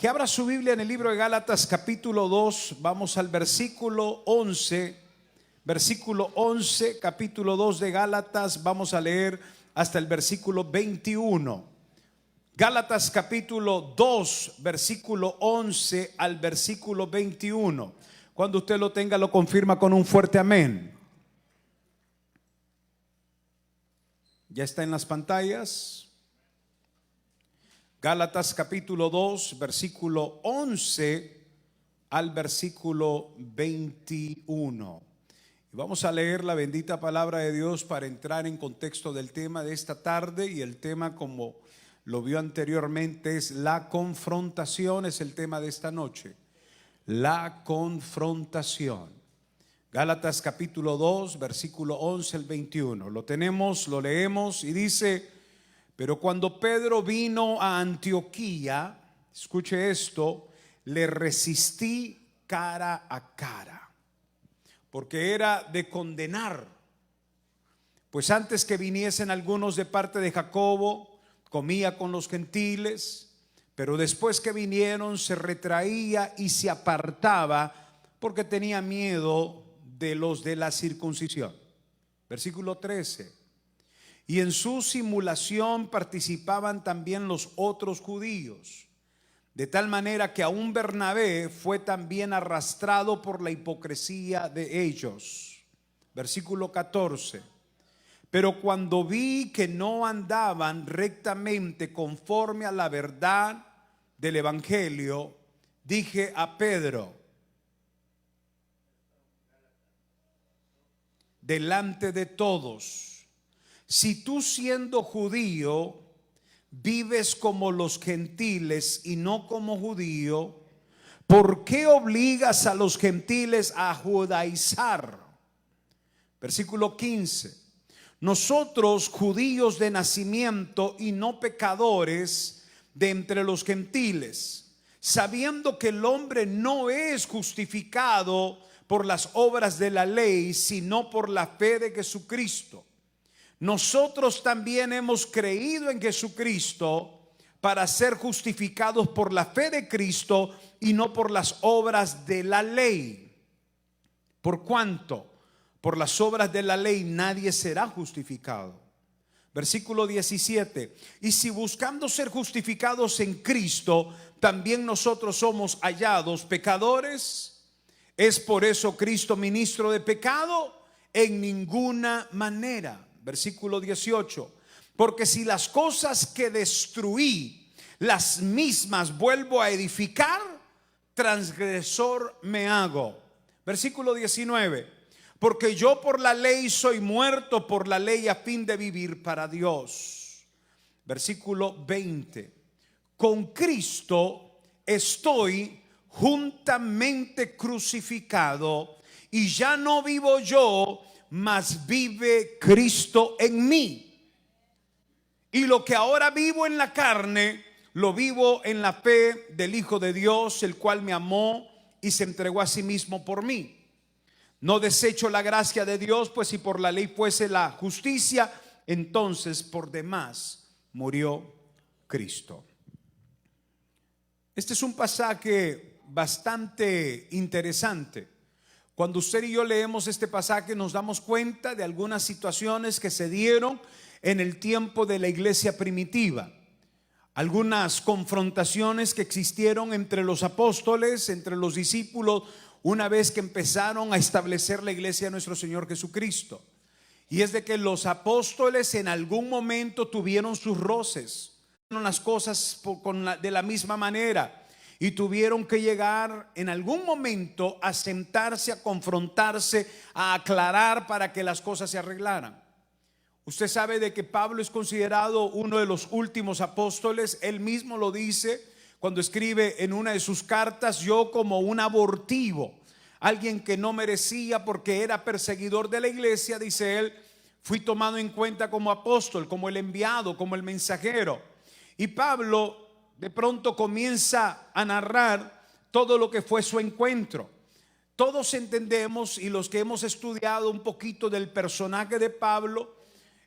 Que abra su Biblia en el libro de Gálatas capítulo 2, vamos al versículo 11, capítulo 2 de Gálatas, vamos a leer hasta el versículo 21. Gálatas capítulo 2, versículo 11 al versículo 21. Cuando usted lo tenga, lo confirma con un fuerte amén. Ya está en las pantallas. Gálatas capítulo 2, versículo 11 al versículo 21. Y vamos a leer la bendita palabra de Dios para entrar en contexto del tema de esta tarde. Y el tema, como lo vio anteriormente, es la confrontación, es el tema de esta noche. La confrontación. Gálatas capítulo 2, versículo 11 al 21. Lo tenemos, lo leemos y dice: pero cuando Pedro vino a Antioquía, escuche esto, le resistí cara a cara, porque era de condenar. Pues antes que viniesen algunos de parte de Jacobo, comía con los gentiles, pero después que vinieron se retraía y se apartaba porque tenía miedo de los de la circuncisión. Versículo 13. Y en su simulación participaban también los otros judíos, de tal manera que aún Bernabé fue también arrastrado por la hipocresía de ellos. Versículo 14. Pero cuando vi que no andaban rectamente conforme a la verdad del evangelio, dije a Pedro, delante de todos: si tú, siendo judío, vives como los gentiles y no como judío, ¿por qué obligas a los gentiles a judaizar? Versículo 15. Nosotros, judíos de nacimiento y no pecadores de entre los gentiles, sabiendo que el hombre no es justificado por las obras de la ley, sino por la fe de Jesucristo. Nosotros también hemos creído en Jesucristo para ser justificados por la fe de Cristo y no por las obras de la ley. Por cuanto por las obras de la ley nadie será justificado. Versículo 17. Y si buscando ser justificados en Cristo, también nosotros somos hallados pecadores, ¿es por eso Cristo ministro de pecado? En ninguna manera. Versículo 18. Porque si las cosas que destruí, las mismas vuelvo a edificar, transgresor me hago. Versículo 19. Porque yo por la ley soy muerto por la ley a fin de vivir para Dios. Versículo 20. Con Cristo estoy juntamente crucificado, y ya no vivo yo, mas vive Cristo en mí. Y lo que ahora vivo en la carne, lo vivo en la fe del Hijo de Dios, el cual me amó y se entregó a sí mismo por mí. No desecho la gracia de Dios, pues si por la ley fuese la justicia, entonces por demás murió Cristo. Este es un pasaje bastante interesante. Cuando usted y yo leemos este pasaje, nos damos cuenta de algunas situaciones que se dieron en el tiempo de la iglesia primitiva. Algunas confrontaciones que existieron entre los apóstoles, entre los discípulos, una vez que empezaron a establecer la iglesia de nuestro Señor Jesucristo. Y es de que los apóstoles en algún momento tuvieron sus roces, las cosas de la misma manera. Y tuvieron que llegar en algún momento a sentarse, a confrontarse, a aclarar para que las cosas se arreglaran. Usted sabe de que Pablo es considerado uno de los últimos apóstoles. Él mismo lo dice cuando escribe en una de sus cartas: yo como un abortivo, alguien que no merecía porque era perseguidor de la iglesia, dice él, fui tomado en cuenta como apóstol, como el enviado, como el mensajero. Y Pablo de pronto comienza a narrar todo lo que fue su encuentro. Todos entendemos, y los que hemos estudiado un poquito del personaje de Pablo,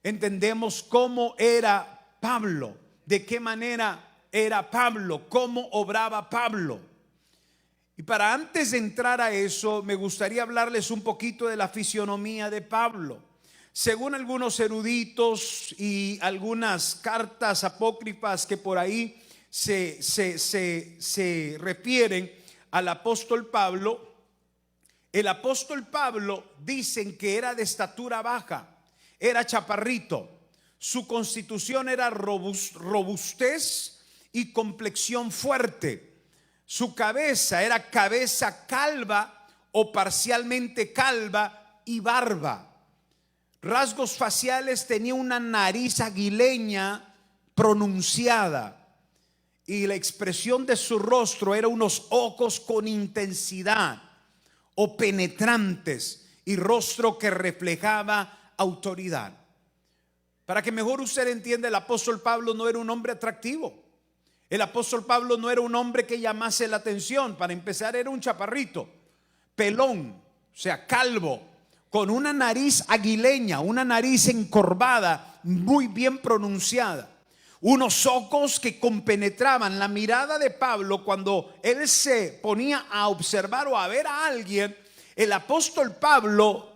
entendemos cómo era Pablo, de qué manera era Pablo, cómo obraba Pablo. Y para antes de entrar a eso, me gustaría hablarles un poquito de la fisionomía de Pablo. Según algunos eruditos y algunas cartas apócrifas que por ahí se refieren al apóstol Pablo, el apóstol Pablo dicen que era de estatura baja, era chaparrito, su constitución era robustez y complexión fuerte, su cabeza era cabeza calva o parcialmente calva y barba. Rasgos faciales, tenía una nariz aguileña pronunciada y la expresión de su rostro era unos ojos con intensidad o penetrantes y rostro que reflejaba autoridad. Para que mejor usted entienda, el apóstol Pablo no era un hombre atractivo. El apóstol Pablo no era un hombre que llamase la atención. Para empezar, era un chaparrito, pelón, o sea, calvo, con una nariz aguileña, una nariz encorvada, muy bien pronunciada, unos ojos que compenetraban. La mirada de Pablo, cuando él se ponía a observar o a ver a alguien, el apóstol Pablo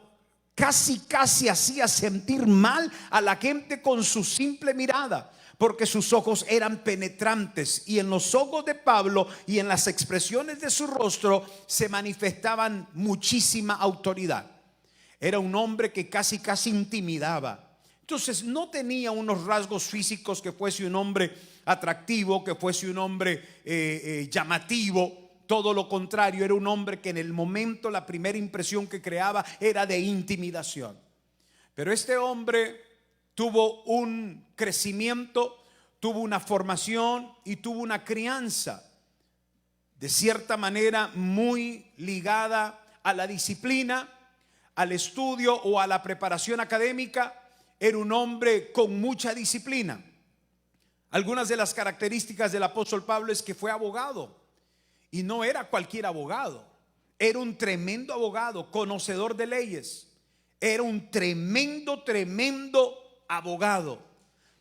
casi hacía sentir mal a la gente con su simple mirada, porque sus ojos eran penetrantes, y en los ojos de Pablo y en las expresiones de su rostro se manifestaban muchísima autoridad. Era un hombre que casi intimidaba. Entonces no tenía unos rasgos físicos que fuese un hombre atractivo, que fuese un hombre llamativo. Todo lo contrario, era un hombre que en el momento, la primera impresión que creaba era de intimidación. Pero este hombre tuvo un crecimiento, tuvo una formación y tuvo una crianza de cierta manera muy ligada a la disciplina, al estudio o a la preparación académica. Era un hombre con mucha disciplina. Algunas de las características del apóstol Pablo es que fue abogado, y no era cualquier abogado, era un tremendo abogado, conocedor de leyes. Era un tremendo abogado.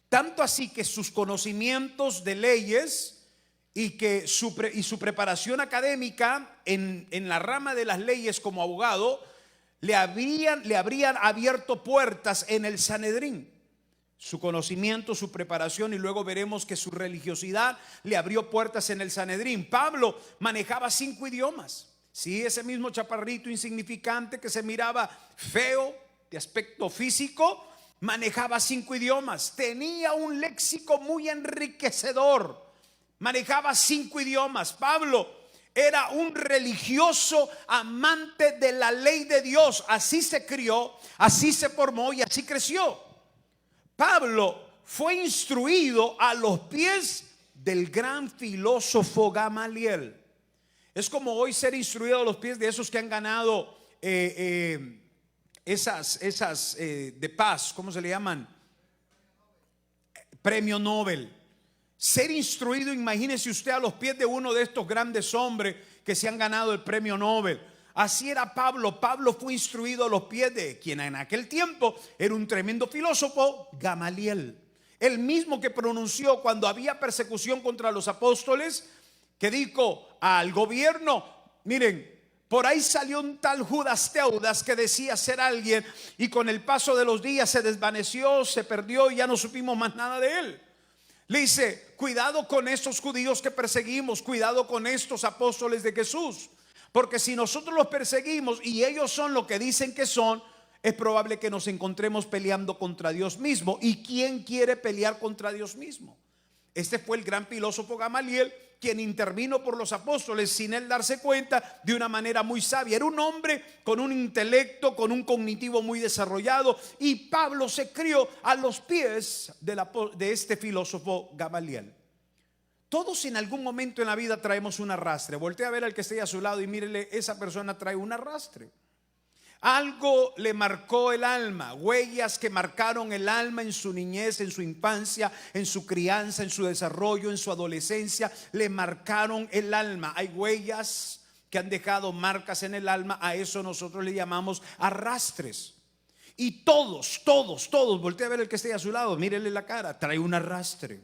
Tanto así que sus conocimientos de leyes y su preparación académica en la rama de las leyes como abogado le habrían abierto puertas en el Sanedrín. Su conocimiento, su preparación, y luego veremos que su religiosidad le abrió puertas en el Sanedrín. Pablo manejaba 5 idiomas. Sí, ese mismo chaparrito insignificante que se miraba feo de aspecto físico, manejaba 5 idiomas. Tenía un léxico muy enriquecedor. Manejaba 5 idiomas. Pablo era un religioso amante de la ley de Dios. Así se crió, así se formó y así creció. Pablo fue instruido a los pies del gran filósofo Gamaliel. Es como hoy ser instruido a los pies de esos que han ganado esas de paz, ¿cómo se le llaman? Premio Nobel. Ser instruido, imagínese usted, a los pies de uno de estos grandes hombres que se han ganado el premio Nobel. Así era Pablo. Pablo fue instruido a los pies de quien en aquel tiempo era un tremendo filósofo, Gamaliel. El mismo que pronunció cuando había persecución contra los apóstoles, que dijo al gobierno: miren, por ahí salió un tal Judas Teudas que decía ser alguien, y con el paso de los días se desvaneció, se perdió y ya no supimos más nada de él. Le dice: cuidado con estos judíos que perseguimos, cuidado con estos apóstoles de Jesús, porque si nosotros los perseguimos y ellos son lo que dicen que son, es probable que nos encontremos peleando contra Dios mismo. ¿Y quién quiere pelear contra Dios mismo? Este fue el gran filósofo Gamaliel, quien intervino por los apóstoles sin él darse cuenta, de una manera muy sabia. Era un hombre con un intelecto, con un cognitivo muy desarrollado, y Pablo se crió a los pies de este filósofo Gamaliel. Todos en algún momento en la vida traemos un arrastre. Voltea a ver al que esté a su lado y mírele: esa persona trae un arrastre. Algo le marcó el alma, huellas que marcaron el alma en su niñez, en su infancia, en su crianza, en su desarrollo, en su adolescencia. Le marcaron el alma. Hay huellas que han dejado marcas en el alma. A eso nosotros le llamamos arrastres. Y todos, voltea a ver al que esté a su lado, mírele la cara, trae un arrastre.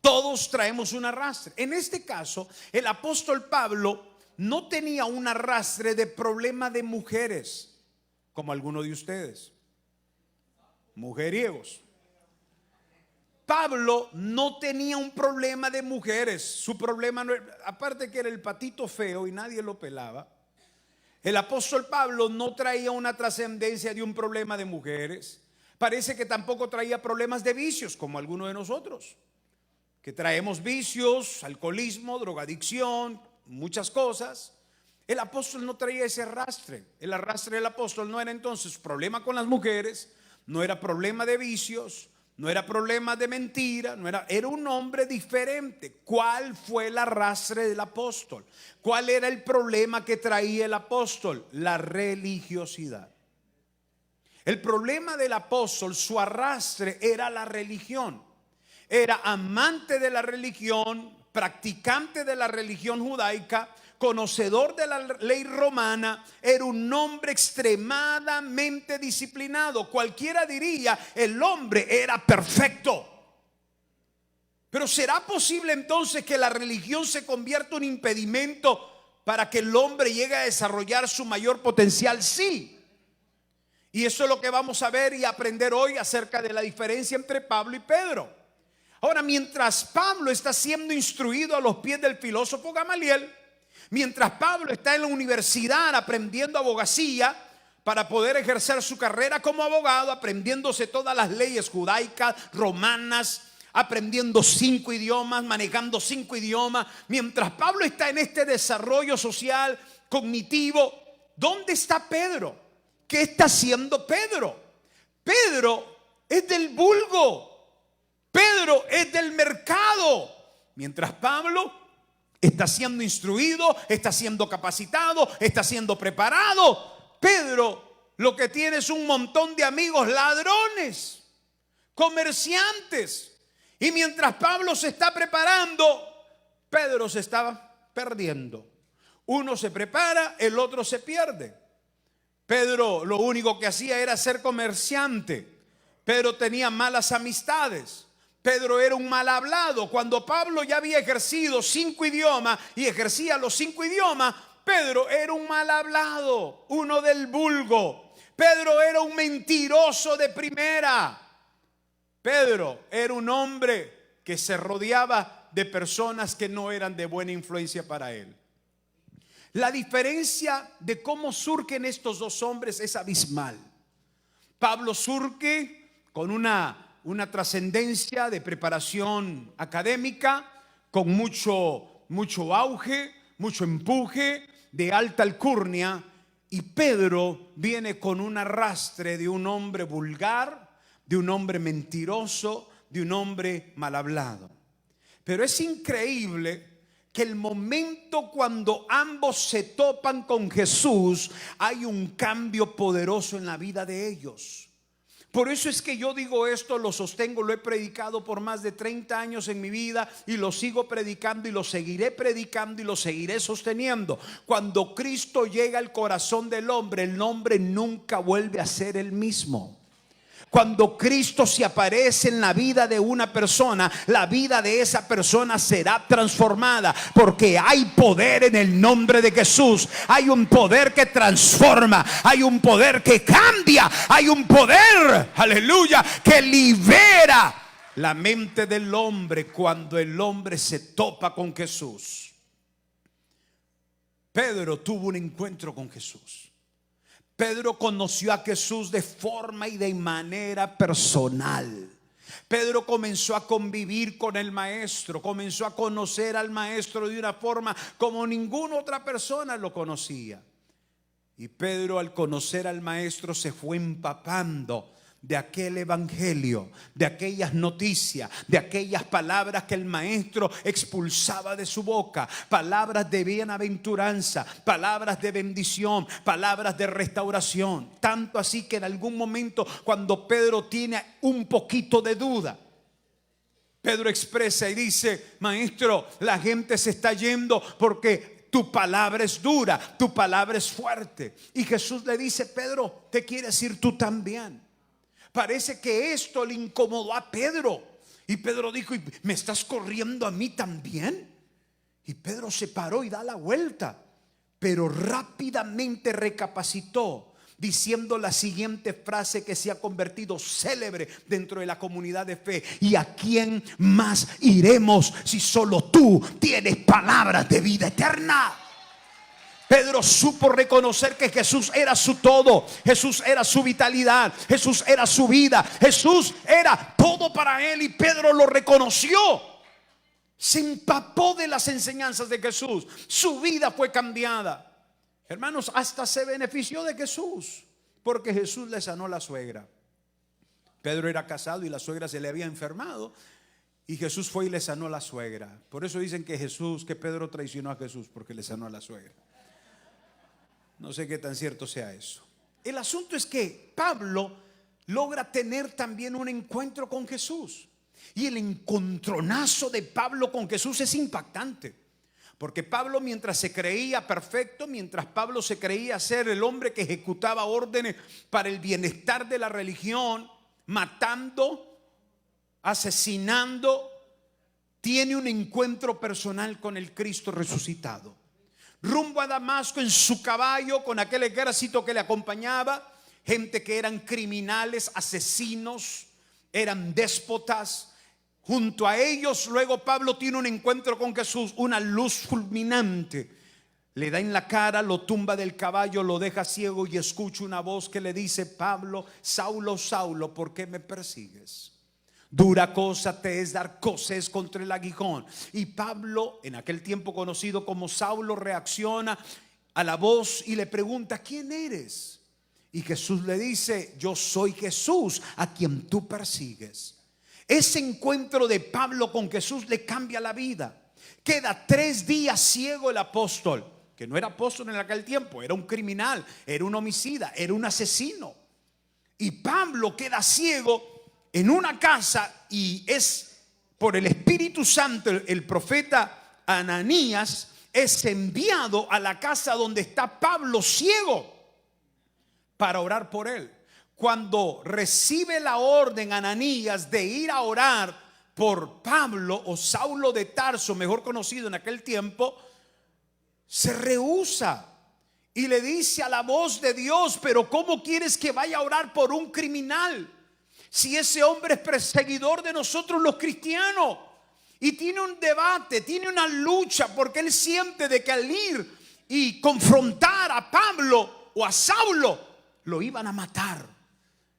Todos traemos un arrastre. En este caso, el apóstol Pablo no tenía un arrastre de problema de mujeres, como algunos de ustedes, mujeriegos. Pablo no tenía un problema de mujeres. Su problema no era, aparte que era el patito feo y nadie lo pelaba. El apóstol Pablo no traía una trascendencia de un problema de mujeres. Parece que tampoco traía problemas de vicios, como algunos de nosotros, que traemos vicios, alcoholismo, drogadicción, muchas cosas. El apóstol no traía ese arrastre. El arrastre del apóstol no era entonces problema con las mujeres, no era problema de vicios, no era problema de mentira, era un hombre diferente. ¿Cuál fue el arrastre del apóstol? ¿Cuál era el problema que traía el apóstol? La religiosidad. El problema del apóstol, su arrastre era la religión. Era amante de la religión, practicante de la religión judaica, conocedor de la ley romana, era un hombre extremadamente disciplinado. Cualquiera diría, el hombre era perfecto. Pero ¿será posible entonces que la religión se convierta en un impedimento para que el hombre llegue a desarrollar su mayor potencial? Sí. Y eso es lo que vamos a ver y aprender hoy acerca de la diferencia entre Pablo y Pedro. Ahora, mientras Pablo está siendo instruido a los pies del filósofo Gamaliel, mientras Pablo está en la universidad aprendiendo abogacía para poder ejercer su carrera como abogado, aprendiéndose todas las leyes judaicas, romanas, aprendiendo 5 idiomas, manejando 5 idiomas, mientras Pablo está en este desarrollo social, cognitivo, ¿dónde está Pedro? ¿Qué está haciendo Pedro? Pedro es del vulgo. Pedro es del mercado. Mientras Pablo está siendo instruido, está siendo capacitado, está siendo preparado, Pedro lo que tiene es un montón de amigos ladrones, comerciantes. Y mientras Pablo se está preparando, Pedro se estaba perdiendo. Uno se prepara, el otro se pierde. Pedro lo único que hacía era ser comerciante. Pedro tenía malas amistades. Pedro era un mal hablado. Cuando Pablo ya había ejercido 5 idiomas y ejercía los 5 idiomas, Pedro era un mal hablado, uno del vulgo. Pedro era un mentiroso de primera. Pedro era un hombre que se rodeaba de personas que no eran de buena influencia para él. La diferencia de cómo surgen estos dos hombres es abismal. Pablo surge con una trascendencia de preparación académica, con mucho auge, mucho empuje, de alta alcurnia. Y Pedro viene con un arrastre de un hombre vulgar, de un hombre mentiroso, de un hombre mal hablado. Pero es increíble que el momento cuando ambos se topan con Jesús, hay un cambio poderoso en la vida de ellos. Por eso es que yo digo esto, lo sostengo, lo he predicado por más de 30 años en mi vida y lo sigo predicando y lo seguiré predicando y lo seguiré sosteniendo. Cuando Cristo llega al corazón del hombre, el hombre nunca vuelve a ser el mismo. Cuando Cristo se aparece en la vida de una persona, la vida de esa persona será transformada, porque hay poder en el nombre de Jesús. Hay un poder que transforma, hay un poder que cambia, hay un poder, aleluya, que libera la mente del hombre cuando el hombre se topa con Jesús. Pedro tuvo un encuentro con Jesús. Pedro conoció a Jesús de forma y de manera personal. Pedro comenzó a convivir con el maestro, comenzó a conocer al maestro de una forma como ninguna otra persona lo conocía. Y Pedro, al conocer al maestro, se fue empapando de aquel evangelio, de aquellas noticias, de aquellas palabras que el maestro expulsaba de su boca, palabras de bienaventuranza, palabras de bendición, palabras de restauración. Tanto así que en algún momento, cuando Pedro tiene un poquito de duda, Pedro expresa y dice: maestro, la gente se está yendo porque tu palabra es dura, tu palabra es fuerte. Y Jesús le dice: Pedro, ¿te quieres ir tú también? Parece que esto le incomodó a Pedro. Y Pedro dijo: ¿y me estás corriendo a mí también? Y Pedro se paró y da la vuelta, pero rápidamente recapacitó, diciendo la siguiente frase que se ha convertido célebre dentro de la comunidad de fe: ¿y a quién más iremos si solo tú tienes palabras de vida eterna? Pedro supo reconocer que Jesús era su todo, Jesús era su vitalidad, Jesús era su vida, Jesús era todo para él, y Pedro lo reconoció. Se empapó de las enseñanzas de Jesús, su vida fue cambiada. Hermanos, hasta se benefició de Jesús, porque Jesús le sanó la suegra. Pedro era casado y la suegra se le había enfermado, y Jesús fue y le sanó a la suegra. Por eso dicen que Pedro traicionó a Jesús, porque le sanó a la suegra. No sé qué tan cierto sea eso. El asunto es que Pablo logra tener también un encuentro con Jesús. Y el encontronazo de Pablo con Jesús es impactante. Porque Pablo, mientras se creía perfecto, mientras Pablo se creía ser el hombre que ejecutaba órdenes para el bienestar de la religión, matando, asesinando, tiene un encuentro personal con el Cristo resucitado. Rumbo a Damasco en su caballo, con aquel ejército que le acompañaba, gente que eran criminales, asesinos, eran déspotas. Junto a ellos, luego Pablo tiene un encuentro con Jesús, una luz fulminante le da en la cara, lo tumba del caballo, lo deja ciego, y escucha una voz que le dice: Pablo, Saulo, Saulo, ¿por qué me persigues? Dura cosa te es dar coces contra el aguijón. Y Pablo, en aquel tiempo conocido como Saulo, reacciona a la voz y le pregunta: ¿quién eres? Y Jesús le dice: yo soy Jesús a quien tú persigues. Ese encuentro de Pablo con Jesús le cambia la vida. Queda 3 días ciego el apóstol, que no era apóstol en aquel tiempo, era un criminal, era un homicida, era un asesino. Y Pablo queda ciego en una casa, y es por el Espíritu Santo, el profeta Ananías es enviado a la casa donde está Pablo ciego para orar por él. Cuando recibe la orden Ananías de ir a orar por Pablo, o Saulo de Tarso, mejor conocido en aquel tiempo, se rehúsa y le dice a la voz de Dios: pero ¿cómo quieres que vaya a orar por un criminal si ese hombre es perseguidor de nosotros los cristianos? Y tiene un debate, tiene una lucha, porque él siente de que al ir y confrontar a Pablo o a Saulo lo iban a matar.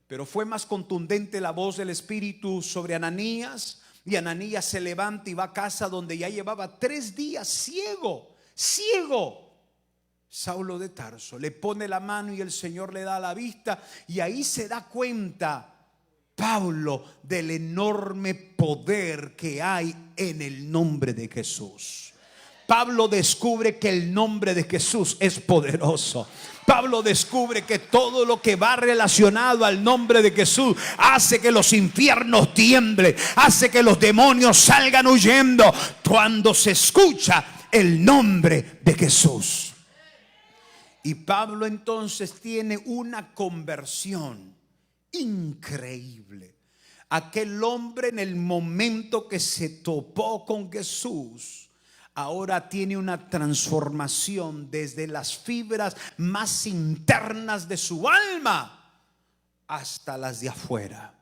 Pero fue más contundente la voz del Espíritu sobre Ananías, y Ananías se levanta y va a casa donde ya llevaba 3 días ciego. Saulo de Tarso le pone la mano y el Señor le da la vista, y ahí se da cuenta Pablo del enorme poder que hay en el nombre de Jesús. Pablo descubre que el nombre de Jesús es poderoso. Pablo descubre que todo lo que va relacionado al nombre de Jesús hace que los infiernos tiemblen, hace que los demonios salgan huyendo cuando se escucha el nombre de Jesús. Y Pablo entonces tiene una conversión increíble. Aquel hombre, en el momento que se topó con Jesús, ahora tiene una transformación desde las fibras más internas de su alma hasta las de afuera.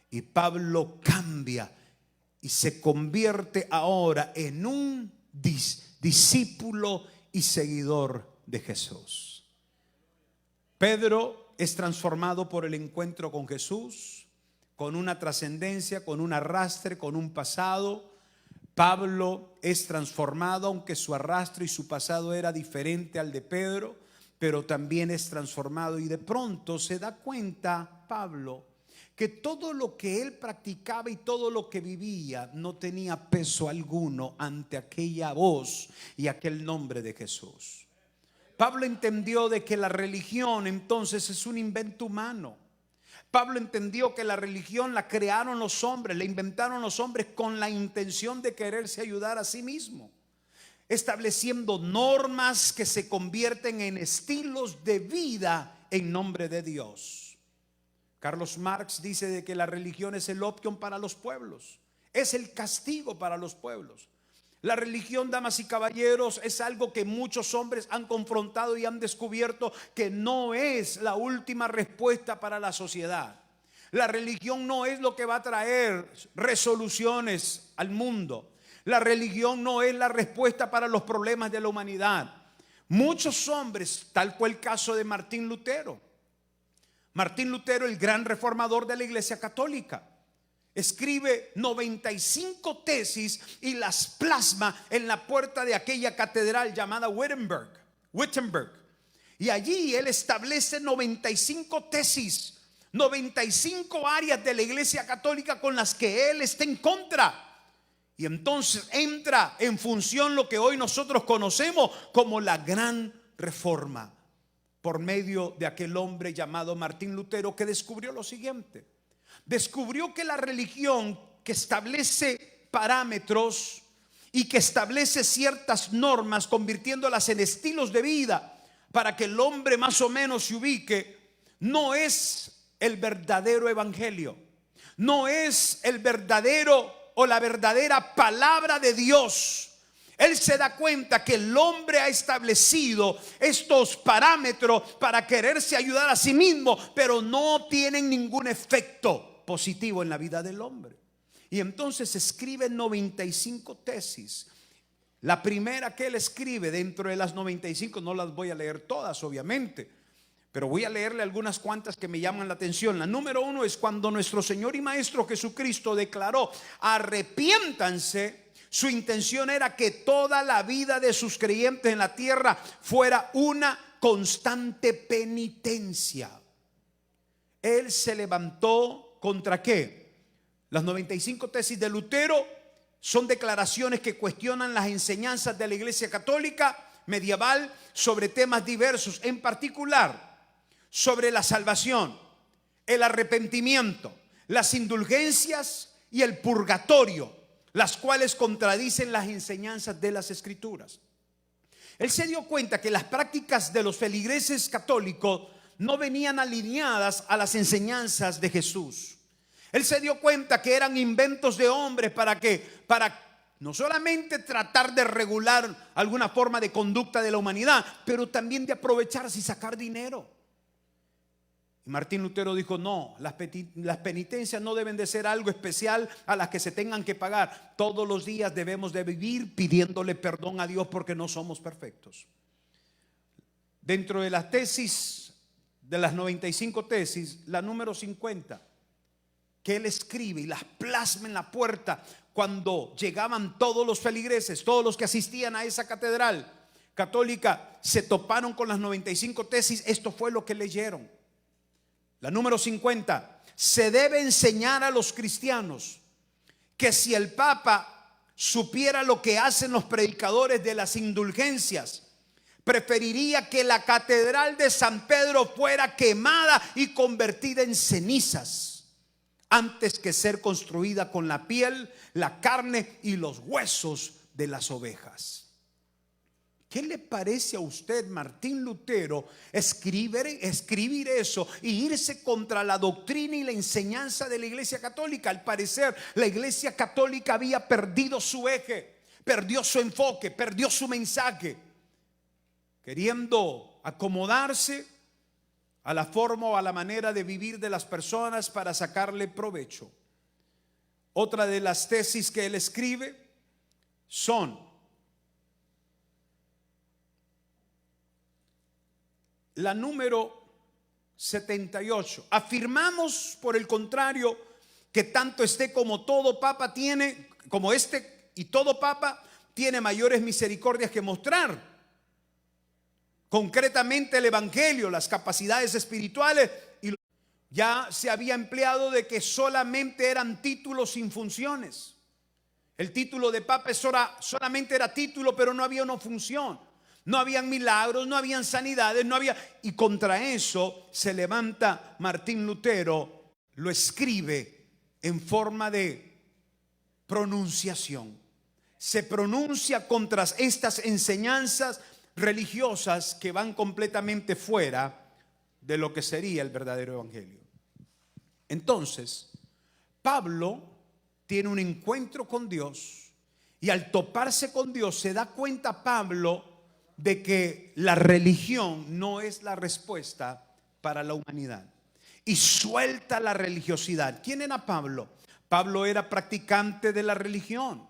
Y Pablo cambia y se convierte ahora en un discípulo y seguidor de Jesús. Pedro es transformado por el encuentro con Jesús, con una trascendencia, con un arrastre, con un pasado. Pablo es transformado, aunque su arrastre y su pasado era diferente al de Pedro, pero también es transformado, y de pronto se da cuenta Pablo que todo lo que él practicaba y todo lo que vivía no tenía peso alguno ante aquella voz y aquel nombre de Jesús. Pablo entendió de que la religión entonces es un invento humano. Pablo entendió que la religión la crearon los hombres, la inventaron los hombres con la intención de quererse ayudar a sí mismo, estableciendo normas que se convierten en estilos de vida en nombre de Dios. Carlos Marx dice de que la religión es el opio para los pueblos. es el castigo para los pueblos. La religión, damas y caballeros, es algo que muchos hombres han confrontado y han descubierto que no es la última respuesta para la sociedad. La religión no es lo que va a traer resoluciones al mundo. La religión no es la respuesta para los problemas de la humanidad. Muchos hombres, tal fue el caso de Martín Lutero. Martín Lutero, el gran reformador de la Iglesia Católica, escribe 95 tesis y las plasma en la puerta de aquella catedral llamada Wittenberg. Y allí él establece 95 tesis, 95 áreas de la Iglesia Católica con las que él está en contra. Y entonces entra en función lo que hoy nosotros conocemos como la Gran Reforma, por medio de aquel hombre llamado Martín Lutero, que descubrió lo siguiente. Descubrió que la religión, que establece parámetros y que establece ciertas normas, convirtiéndolas en estilos de vida para que el hombre más o menos se ubique, no es el verdadero evangelio, no es el verdadero o la verdadera palabra de Dios. Él se da cuenta que el hombre ha establecido estos parámetros para quererse ayudar a sí mismo, pero no tienen ningún efecto positivo en la vida del hombre. Y entonces escribe 95 tesis. La primera que él escribe dentro de las 95, no las voy a leer todas obviamente, pero voy a leerle algunas cuantas que me llaman la atención. La número 1 es cuando nuestro Señor y Maestro Jesucristo declaró: arrepiéntanse. Su intención era que toda la vida de sus creyentes en la tierra fuera una constante penitencia. Él se levantó ¿contra qué? Las 95 tesis de Lutero son declaraciones que cuestionan las enseñanzas de la Iglesia Católica medieval sobre temas diversos, en particular sobre la salvación, el arrepentimiento, las indulgencias y el purgatorio, las cuales contradicen las enseñanzas de las Escrituras. Él se dio cuenta que las prácticas de los feligreses católicos no venían alineadas a las enseñanzas de Jesús. Él se dio cuenta que eran inventos de hombres para no solamente tratar de regular alguna forma de conducta de la humanidad, pero también de aprovecharse y sacar dinero. Y Martín Lutero dijo: no, las penitencias no deben de ser algo especial a las que se tengan que pagar. Todos los días debemos de vivir pidiéndole perdón a Dios porque no somos perfectos. Dentro de las tesis, de las 95 tesis, la número 50 que él escribe y las plasma en la puerta cuando llegaban todos los feligreses, todos los que asistían a esa catedral católica, se toparon con las 95 tesis. Esto fue lo que leyeron. La número 50: se debe enseñar a los cristianos que si el Papa supiera lo que hacen los predicadores de las indulgencias, preferiría que la catedral de San Pedro fuera quemada y convertida en cenizas antes que ser construida con la piel, la carne y los huesos de las ovejas. ¿Qué le parece a usted, Martín Lutero, escribir eso y irse contra la doctrina y la enseñanza de la Iglesia Católica? Al parecer, la Iglesia Católica había perdido su eje, perdió su enfoque, perdió su mensaje, queriendo acomodarse a la forma o a la manera de vivir de las personas para sacarle provecho. Otra de las tesis que él escribe son: la número 78. Afirmamos, por el contrario, que tanto este como todo papa tiene, como este y todo papa tiene mayores misericordias que mostrar. Concretamente el evangelio, las capacidades espirituales, y ya se había empleado de que solamente eran títulos sin funciones. El título de papa solamente era título, pero no había una función. No habían milagros, no habían sanidades, no había. Y contra eso se levanta Martín Lutero, lo escribe en forma de pronunciación. Se pronuncia contra estas enseñanzas religiosas que van completamente fuera de lo que sería el verdadero evangelio. Entonces, Pablo tiene un encuentro con Dios, y al toparse con Dios se da cuenta Pablo de que la religión no es la respuesta para la humanidad, y suelta la religiosidad. ¿Quién era Pablo? Pablo era practicante de la religión.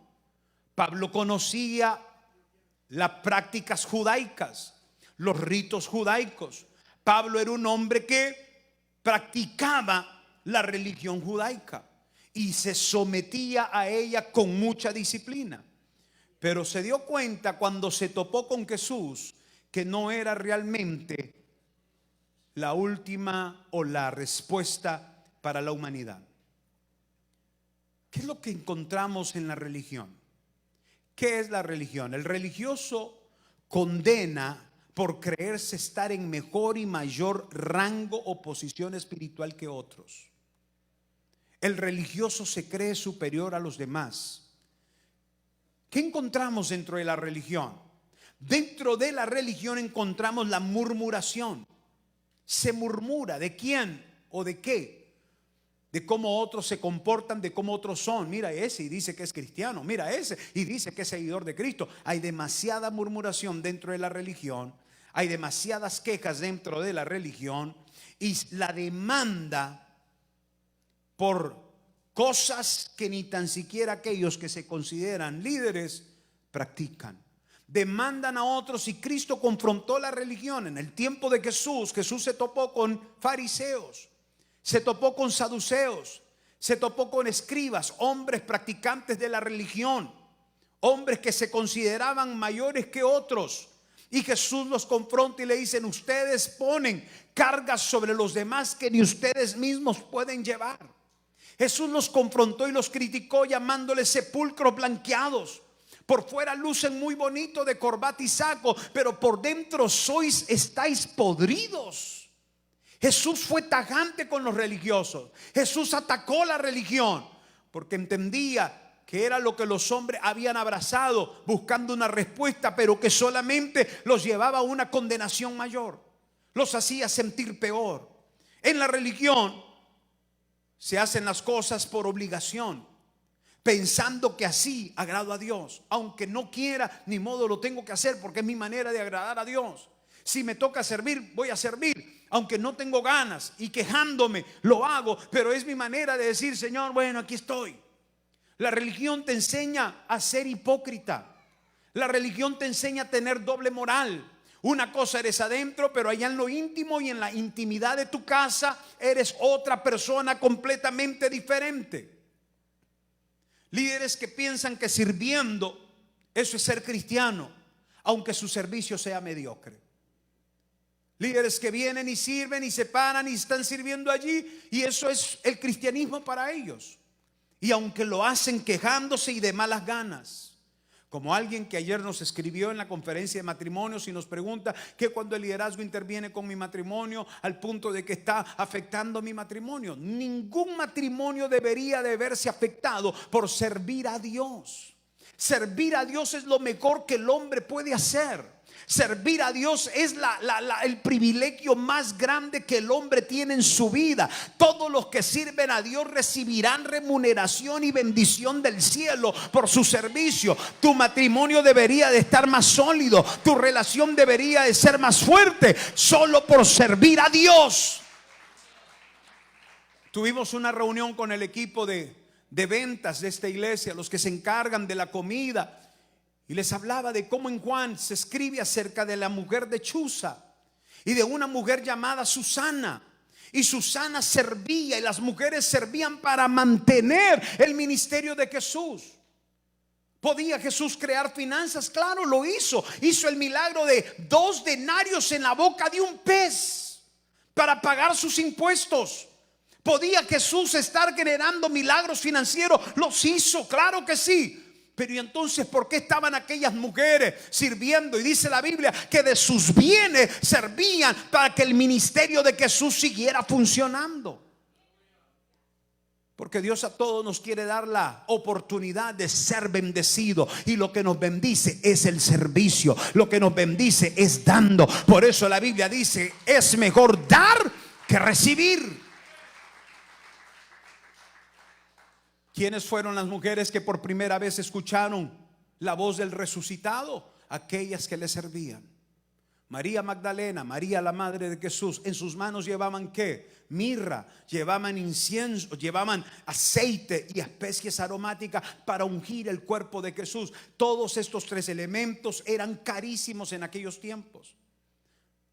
Pablo conocía las prácticas judaicas, los ritos judaicos. Pablo era un hombre que practicaba la religión judaica y se sometía a ella con mucha disciplina. Pero se dio cuenta cuando se topó con Jesús que no era realmente la última o la respuesta para la humanidad. ¿Qué es lo que encontramos en la religión? ¿Qué es la religión? El religioso condena por creerse estar en mejor y mayor rango o posición espiritual que otros. El religioso se cree superior a los demás. ¿Qué encontramos dentro de la religión? Dentro de la religión encontramos la murmuración. Se murmura ¿de quién o de qué? De cómo otros se comportan, de cómo otros son. Mira ese y dice que es cristiano, mira ese y dice que es seguidor de Cristo. Hay demasiada murmuración dentro de la religión, hay demasiadas quejas dentro de la religión, y la demanda por cosas que ni tan siquiera aquellos que se consideran líderes practican. Demandan a otros, y Cristo confrontó la religión. En el tiempo de Jesús, Jesús se topó con fariseos, se topó con saduceos, se topó con escribas, hombres practicantes de la religión, hombres que se consideraban mayores que otros. Y Jesús los confronta y le dicen: ustedes ponen cargas sobre los demás que ni ustedes mismos pueden llevar. Jesús los confrontó y los criticó llamándoles sepulcros blanqueados. Por fuera lucen muy bonito de corbata y saco, pero por dentro estáis podridos. Jesús fue tajante con los religiosos. Jesús atacó la religión porque entendía que era lo que los hombres habían abrazado buscando una respuesta, pero que solamente los llevaba a una condenación mayor, los hacía sentir peor. En la religión se hacen las cosas por obligación, pensando que así agrado a Dios. Aunque no quiera, ni modo, lo tengo que hacer porque es mi manera de agradar a Dios. Si me toca servir, voy a servir, aunque no tengo ganas, y quejándome lo hago, pero es mi manera de decir: Señor, bueno, aquí estoy. La religión te enseña a ser hipócrita. La religión te enseña a tener doble moral. Una cosa eres adentro, pero allá en lo íntimo y en la intimidad de tu casa eres otra persona completamente diferente. Líderes que piensan que sirviendo, eso es ser cristiano, aunque su servicio sea mediocre. Líderes que vienen y sirven y se paran y están sirviendo allí, y eso es el cristianismo para ellos. Y aunque lo hacen quejándose y de malas ganas, como alguien que ayer nos escribió en la conferencia de matrimonios y nos pregunta que cuando el liderazgo interviene con mi matrimonio al punto de que está afectando mi matrimonio. Ningún matrimonio debería de verse afectado por servir a Dios. Servir a Dios es lo mejor que el hombre puede hacer. Servir a Dios es el privilegio más grande que el hombre tiene en su vida. Todos los que sirven a Dios recibirán remuneración y bendición del cielo por su servicio. Tu matrimonio debería de estar más sólido, tu relación debería de ser más fuerte, solo por servir a Dios. Tuvimos una reunión con el equipo de ventas de esta iglesia, los que se encargan de la comida. Y les hablaba de cómo en Juan se escribe acerca de la mujer de Chuza y de una mujer llamada Susana. Y Susana servía, y las mujeres servían para mantener el ministerio de Jesús. ¿Podía Jesús crear finanzas? Claro, lo hizo. Hizo el milagro de 2 denarios en la boca de un pez para pagar sus impuestos. ¿Podía Jesús estar generando milagros financieros? Los hizo, claro que sí. Pero ¿y entonces por qué estaban aquellas mujeres sirviendo? Y dice la Biblia que de sus bienes servían para que el ministerio de Jesús siguiera funcionando. Porque Dios a todos nos quiere dar la oportunidad de ser bendecido. Y lo que nos bendice es el servicio. Lo que nos bendice es dando. Por eso la Biblia dice: es mejor dar que recibir. ¿Quiénes fueron las mujeres que por primera vez escucharon la voz del resucitado? Aquellas que le servían. María Magdalena, María la madre de Jesús, en sus manos llevaban ¿qué? Mirra, llevaban incienso, llevaban aceite y especies aromáticas para ungir el cuerpo de Jesús. Todos estos tres elementos eran carísimos en aquellos tiempos.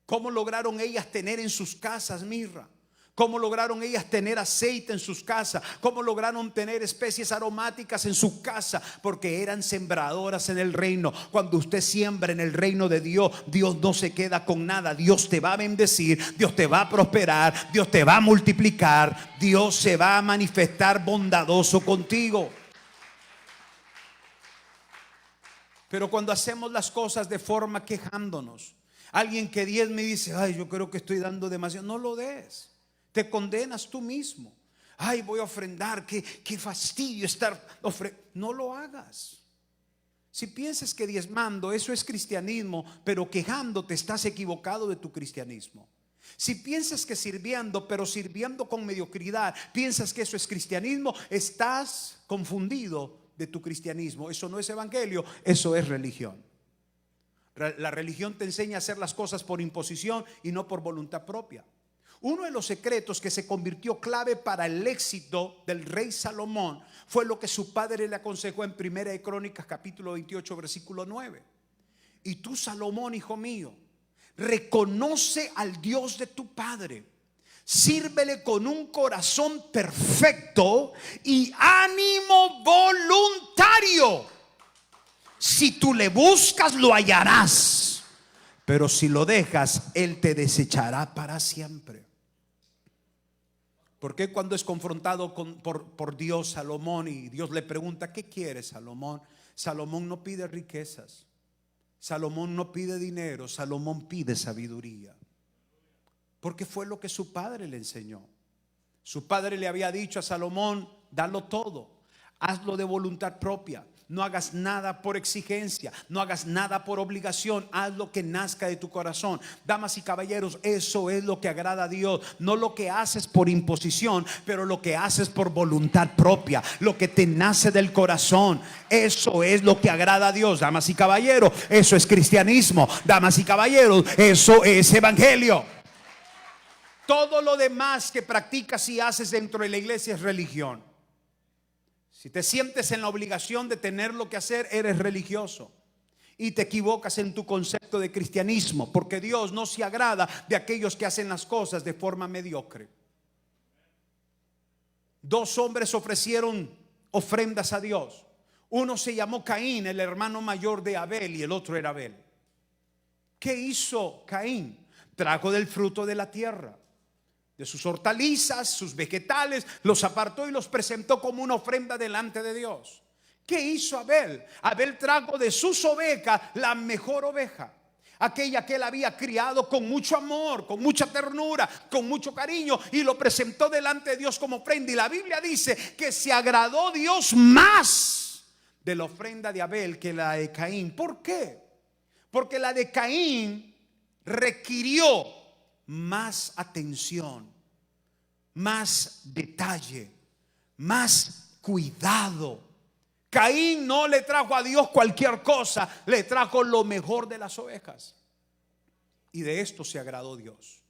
¿Cómo lograron ellas tener en sus casas mirra? ¿Cómo lograron ellas tener aceite en sus casas? ¿Cómo lograron tener especies aromáticas en su casa? Porque eran sembradoras en el reino. Cuando usted siembra en el reino de Dios, Dios no se queda con nada. Dios te va a bendecir, Dios te va a prosperar, Dios te va a multiplicar, Dios se va a manifestar bondadoso contigo. Pero cuando hacemos las cosas de forma quejándonos, alguien que diezme y dice: ay, yo creo que estoy dando demasiado. No lo des. Te condenas tú mismo. Ay, voy a ofrendar, qué fastidio estar no lo hagas. Si piensas que diezmando eso es cristianismo, pero quejándote, estás equivocado de tu cristianismo. Si piensas que sirviendo, pero sirviendo con mediocridad, piensas que eso es cristianismo, estás confundido de tu cristianismo. Eso no es evangelio, eso es religión. La religión te enseña a hacer las cosas por imposición y no por voluntad propia. Uno de los secretos que se convirtió clave para el éxito del rey Salomón fue lo que su padre le aconsejó en Primera de Crónicas capítulo 28 versículo 9. Y tú, Salomón, hijo mío, reconoce al Dios de tu padre, sírvele con un corazón perfecto y ánimo voluntario. Si tú le buscas, lo hallarás, pero si lo dejas, él te desechará para siempre. ¿Por qué cuando es confrontado por Dios, Salomón, y Dios le pregunta: ¿qué quieres, Salomón? Salomón no pide riquezas, Salomón no pide dinero, Salomón pide sabiduría. Porque fue lo que su padre le enseñó. Su padre le había dicho a Salomón: dalo todo, hazlo de voluntad propia. No hagas nada por exigencia, no hagas nada por obligación, haz lo que nazca de tu corazón. Damas y caballeros, eso es lo que agrada a Dios. No lo que haces por imposición, pero lo que haces por voluntad propia, lo que te nace del corazón. Eso es lo que agrada a Dios. Damas y caballeros, eso es cristianismo. Damas y caballeros, eso es evangelio. Todo lo demás que practicas y haces dentro de la iglesia es religión. Si te sientes en la obligación de tener lo que hacer, eres religioso y te equivocas en tu concepto de cristianismo, porque Dios no se agrada de aquellos que hacen las cosas de forma mediocre. Dos hombres ofrecieron ofrendas a Dios. Uno se llamó Caín, el hermano mayor de Abel, y el otro era Abel. ¿Qué hizo Caín? Trajo del fruto de la tierra, de sus hortalizas, sus vegetales, los apartó y los presentó como una ofrenda delante de Dios. ¿Qué hizo Abel? Abel trajo de sus ovejas la mejor oveja, aquella que él había criado con mucho amor, con mucha ternura, con mucho cariño, y lo presentó delante de Dios como ofrenda. Y la Biblia dice que se agradó Dios más de la ofrenda de Abel que la de Caín. ¿Por qué? Porque la de Caín requirió más atención, más detalle, más cuidado. Caín no le trajo a Dios cualquier cosa, le trajo lo mejor de las ovejas. Y de esto se agradó Dios.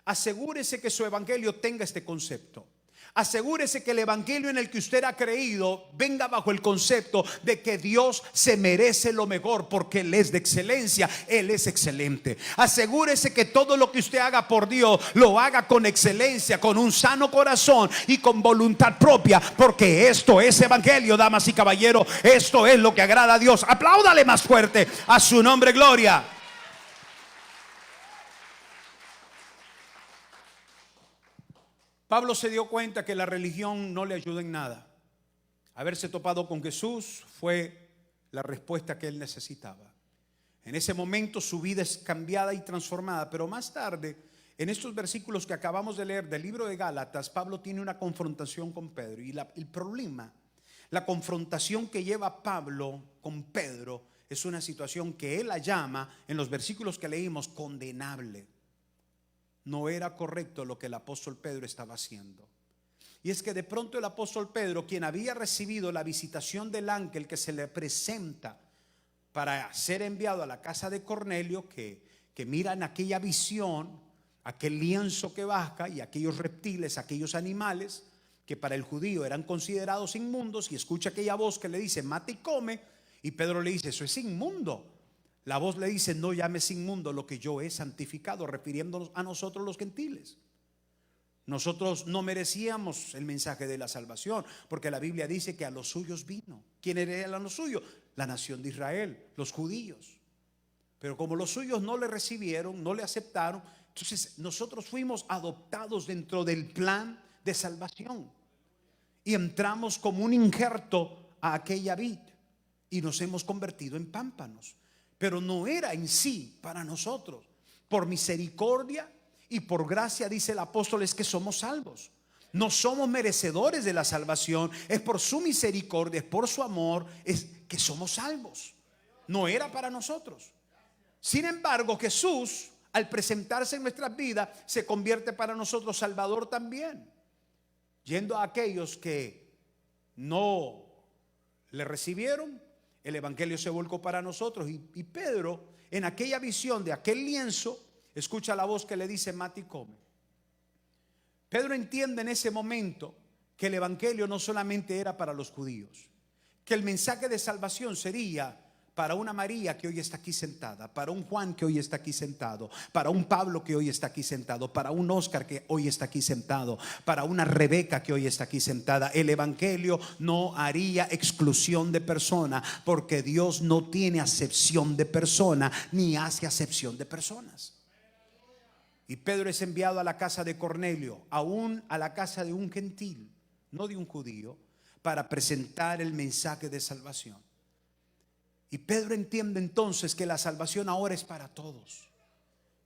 Asegúrese que su evangelio tenga este concepto. Asegúrese que el evangelio en el que usted ha creído venga bajo el concepto de que Dios se merece lo mejor, porque Él es de excelencia, Él es excelente. Asegúrese que todo lo que usted haga por Dios lo haga con excelencia, con un sano corazón y con voluntad propia, porque esto es evangelio, damas y caballeros. Esto es lo que agrada a Dios. Apláudale más fuerte a su nombre, gloria. Pablo se dio cuenta que la religión no le ayuda en nada. Haberse topado con Jesús fue la respuesta que él necesitaba. En ese momento su vida es cambiada y transformada, pero más tarde, en estos versículos que acabamos de leer del libro de Gálatas, Pablo tiene una confrontación con Pedro. Y el problema, la confrontación que lleva Pablo con Pedro, es una situación que él la llama, en los versículos que leímos, condenable. No era correcto lo que el apóstol Pedro estaba haciendo. Y es que de pronto el apóstol Pedro, quien había recibido la visitación del ángel que se le presenta para ser enviado a la casa de Cornelio, que mira en aquella visión aquel lienzo que baja y aquellos reptiles, aquellos animales que para el judío eran considerados inmundos, y escucha aquella voz que le dice: mata y come. Y Pedro le dice: eso es inmundo. La voz le dice: no llames inmundo lo que yo he santificado, refiriéndonos a nosotros los gentiles. Nosotros no merecíamos el mensaje de la salvación, porque la Biblia dice que a los suyos vino. ¿Quién era a los suyos? La nación de Israel, los judíos. Pero como los suyos no le recibieron, no le aceptaron, entonces nosotros fuimos adoptados dentro del plan de salvación y entramos como un injerto a aquella vid y nos hemos convertido en pámpanos. Pero no era en sí para nosotros. Por misericordia y por gracia, dice el apóstol, es que somos salvos. No somos merecedores de la salvación, es por su misericordia, es por su amor, es que somos salvos. No era para nosotros. Sin embargo, Jesús, al presentarse en nuestras vidas, se convierte para nosotros Salvador también, yendo a aquellos que no le recibieron. El evangelio se volcó para nosotros, y Pedro, en aquella visión de aquel lienzo, escucha la voz que le dice: mata y come. Pedro entiende en ese momento que el evangelio no solamente era para los judíos, que el mensaje de salvación sería para una María que hoy está aquí sentada, para un Juan que hoy está aquí sentado, para un Pablo que hoy está aquí sentado, para un Oscar que hoy está aquí sentado, para una Rebeca que hoy está aquí sentada. El evangelio no haría exclusión de persona, porque Dios no tiene acepción de persona, ni hace acepción de personas. Y Pedro es enviado a la casa de Cornelio, aún a la casa de un gentil, no de un judío, para presentar el mensaje de salvación. Y Pedro entiende entonces que la salvación ahora es para todos.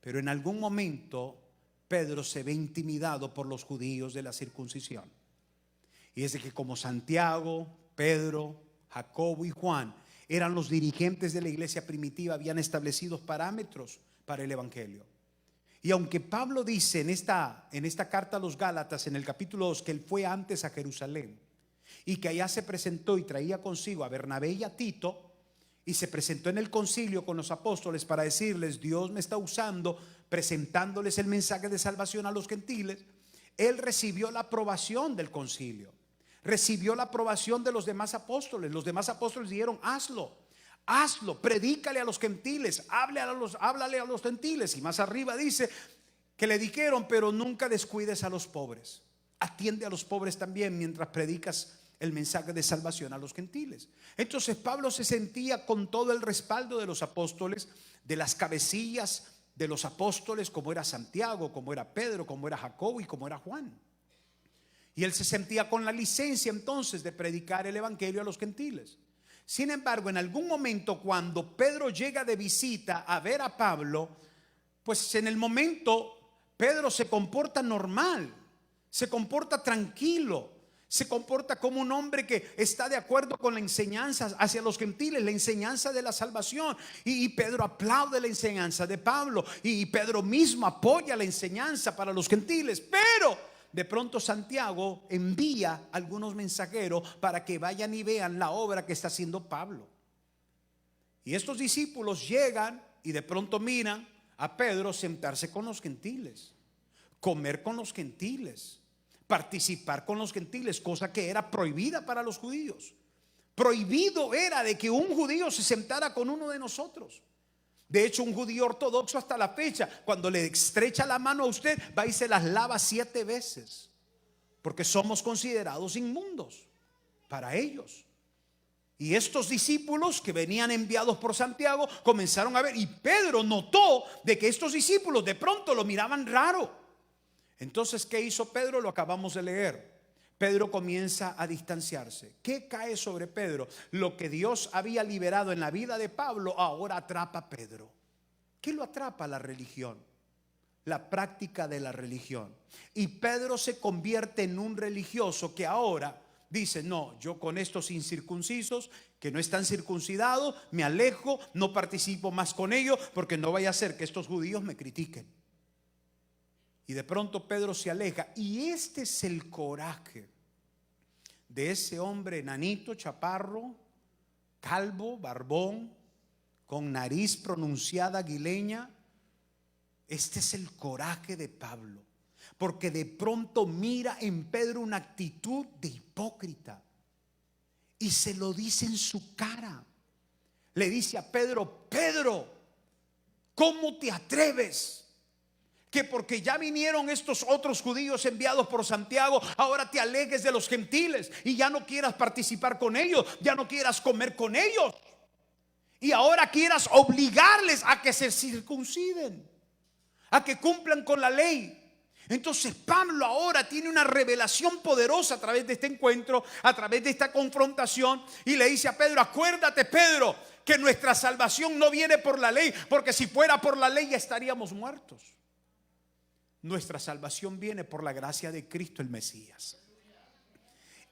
Pero en algún momento Pedro se ve intimidado por los judíos de la circuncisión. Y es de que como Santiago, Pedro, Jacobo y Juan eran los dirigentes de la iglesia primitiva, habían establecido parámetros para el evangelio. Y aunque Pablo dice en esta carta a los Gálatas, en el capítulo 2, que él fue antes a Jerusalén y que allá se presentó y traía consigo a Bernabé y a Tito, y se presentó en el concilio con los apóstoles para decirles: Dios me está usando, presentándoles el mensaje de salvación a los gentiles. Él recibió la aprobación del concilio, recibió la aprobación de los demás apóstoles. Los demás apóstoles dijeron: hazlo, predícale a los gentiles, háblale a los gentiles. Y más arriba dice que le dijeron: pero nunca descuides a los pobres, atiende a los pobres también mientras predicas el mensaje de salvación a los gentiles. Entonces Pablo se sentía con todo el respaldo de los apóstoles, de las cabecillas de los apóstoles, como era Santiago, como era Pedro, como era Jacobo y como era Juan. Y él se sentía con la licencia entonces de predicar el evangelio a los gentiles. Sin embargo, en algún momento, cuando Pedro llega de visita a ver a Pablo, pues en el momento Pedro se comporta normal, se comporta tranquilo, se comporta como un hombre que está de acuerdo con la enseñanza hacia los gentiles, la enseñanza de la salvación. Y Pedro aplaude la enseñanza de Pablo, y Pedro mismo apoya la enseñanza para los gentiles. Pero de pronto Santiago envía algunos mensajeros para que vayan y vean la obra que está haciendo Pablo. Y estos discípulos llegan y de pronto miran a Pedro sentarse con los gentiles, comer con los gentiles, participar con los gentiles, cosa que era prohibida para los judíos. Prohibido era de que un judío se sentara con uno de nosotros. De hecho, un judío ortodoxo hasta la fecha, cuando le estrecha la mano a usted, va y se las lava 7 veces, porque somos considerados inmundos para ellos. Y estos discípulos que venían enviados por Santiago comenzaron a ver, y Pedro notó de que estos discípulos de pronto lo miraban raro. Entonces, ¿qué hizo Pedro? Lo acabamos de leer. Pedro comienza a distanciarse. ¿Qué cae sobre Pedro? Lo que Dios había liberado en la vida de Pablo ahora atrapa a Pedro. ¿Qué lo atrapa? La religión, la práctica de la religión. Y Pedro se convierte en un religioso que ahora dice: no, yo con estos incircuncisos que no están circuncidados me alejo, no participo más con ellos, porque no vaya a ser que estos judíos me critiquen. Y de pronto Pedro se aleja. Y este es el coraje de ese hombre enanito, chaparro, calvo, barbón, con nariz pronunciada aguileña. Este es el coraje de Pablo, porque de pronto mira en Pedro una actitud de hipócrita y se lo dice en su cara. Le dice a Pedro: Pedro, ¿cómo te atreves? Que porque ya vinieron estos otros judíos enviados por Santiago, ahora te alejes de los gentiles y ya no quieras participar con ellos, ya no quieras comer con ellos, y ahora quieras obligarles a que se circunciden, a que cumplan con la ley. Entonces Pablo ahora tiene una revelación poderosa a través de este encuentro, a través de esta confrontación, y le dice a Pedro: acuérdate, Pedro, que nuestra salvación no viene por la ley, porque si fuera por la ley ya estaríamos muertos. Nuestra salvación viene por la gracia de Cristo el Mesías.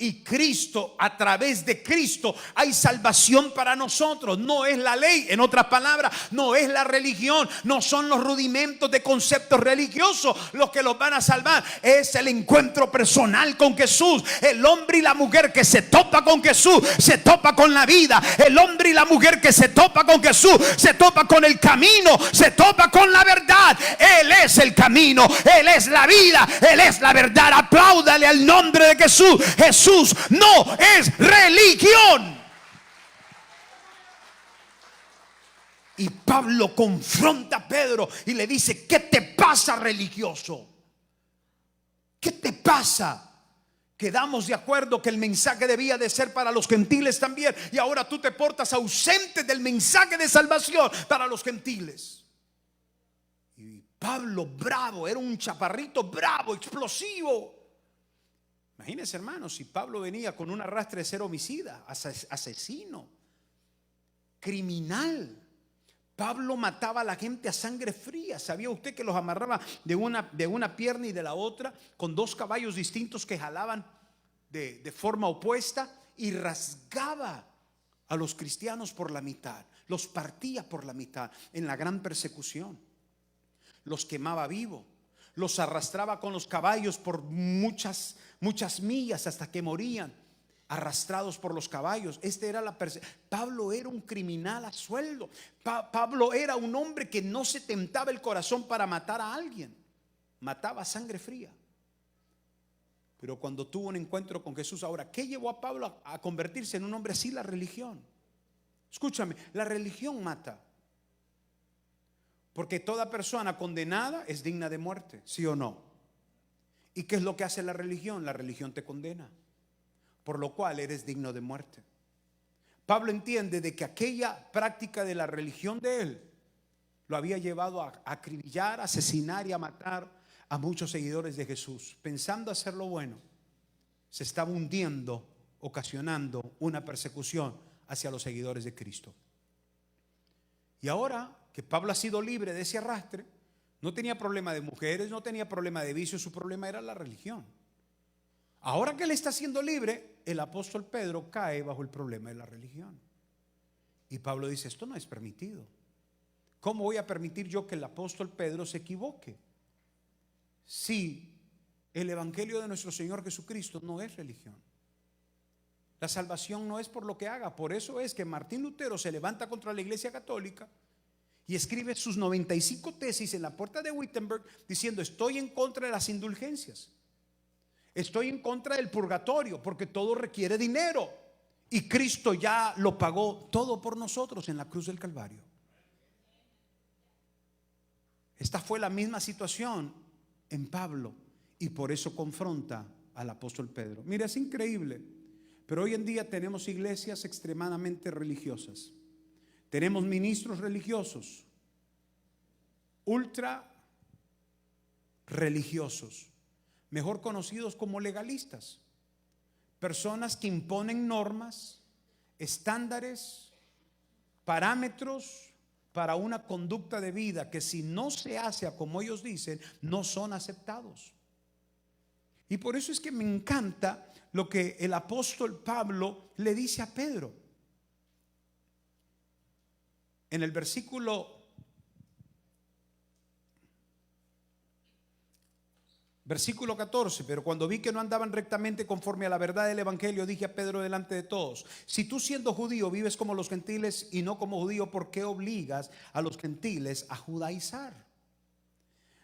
Y Cristo, a través de Cristo hay salvación para nosotros. No es la ley, en otras palabras, no es la religión, no son los rudimentos de conceptos religiosos los que los van a salvar. Es el encuentro personal con Jesús. El hombre y la mujer que se topa con Jesús se topa con la vida. El hombre y la mujer que se topa con Jesús se topa con el camino, se topa con la verdad. Él es el camino, Él es la vida, Él es la verdad. Apláudale al nombre de Jesús. Jesús no es religión. Y Pablo confronta a Pedro y le dice: ¿qué te pasa, religioso? ¿Qué te pasa? Quedamos de acuerdo que el mensaje debía de ser para los gentiles también, y ahora tú te portas ausente del mensaje de salvación para los gentiles. Y Pablo, bravo, era un chaparrito bravo, explosivo. Imagínense, hermanos, si Pablo venía con un arrastre de ser homicida, asesino, criminal. Pablo mataba a la gente a sangre fría. ¿Sabía usted que los amarraba de una pierna y de la otra con dos caballos distintos que jalaban de forma opuesta, y rasgaba a los cristianos por la mitad, los partía por la mitad en la gran persecución, los quemaba vivo, los arrastraba con los caballos por muchas millas hasta que morían arrastrados por los caballos? Pablo era un criminal a sueldo. Pablo era un hombre que no se tentaba el corazón para matar a alguien, mataba a sangre fría. Pero cuando tuvo un encuentro con Jesús, ahora, ¿qué llevó a Pablo a convertirse en un hombre así? La religión. Escúchame, la religión mata. Porque toda persona condenada es digna de muerte, ¿sí o no? ¿Y qué es lo que hace la religión? La religión te condena, por lo cual eres digno de muerte. Pablo entiende de que aquella práctica de la religión de él lo había llevado a acribillar, a asesinar y a matar a muchos seguidores de Jesús. Pensando hacer lo bueno, se estaba hundiendo, ocasionando una persecución hacia los seguidores de Cristo. Y ahora que Pablo ha sido libre de ese arrastre, no tenía problema de mujeres, no tenía problema de vicios, su problema era la religión. Ahora que él está siendo libre, el apóstol Pedro cae bajo el problema de la religión. Y Pablo dice: esto no es permitido. ¿Cómo voy a permitir yo que el apóstol Pedro se equivoque si el evangelio de nuestro Señor Jesucristo no es religión? La salvación no es por lo que haga. Por eso es que Martín Lutero se levanta contra la Iglesia Católica y escribe sus 95 tesis en la puerta de Wittenberg diciendo: estoy en contra de las indulgencias, estoy en contra del purgatorio, porque todo requiere dinero y Cristo ya lo pagó todo por nosotros en la cruz del Calvario. Esta fue la misma situación en Pablo, y por eso confronta al apóstol Pedro. Mira, es increíble, pero hoy en día tenemos iglesias extremadamente religiosas. Tenemos ministros religiosos, ultra religiosos, mejor conocidos como legalistas. Personas que imponen normas, estándares, parámetros para una conducta de vida que, si no se hace a como ellos dicen, no son aceptados. Y por eso es que me encanta lo que el apóstol Pablo le dice a Pedro. En el versículo Versículo 14, pero cuando vi que no andaban rectamente conforme a la verdad del evangelio, dije a Pedro delante de todos: si tú siendo judío vives como los gentiles y no como judío, ¿por qué obligas a los gentiles a judaizar?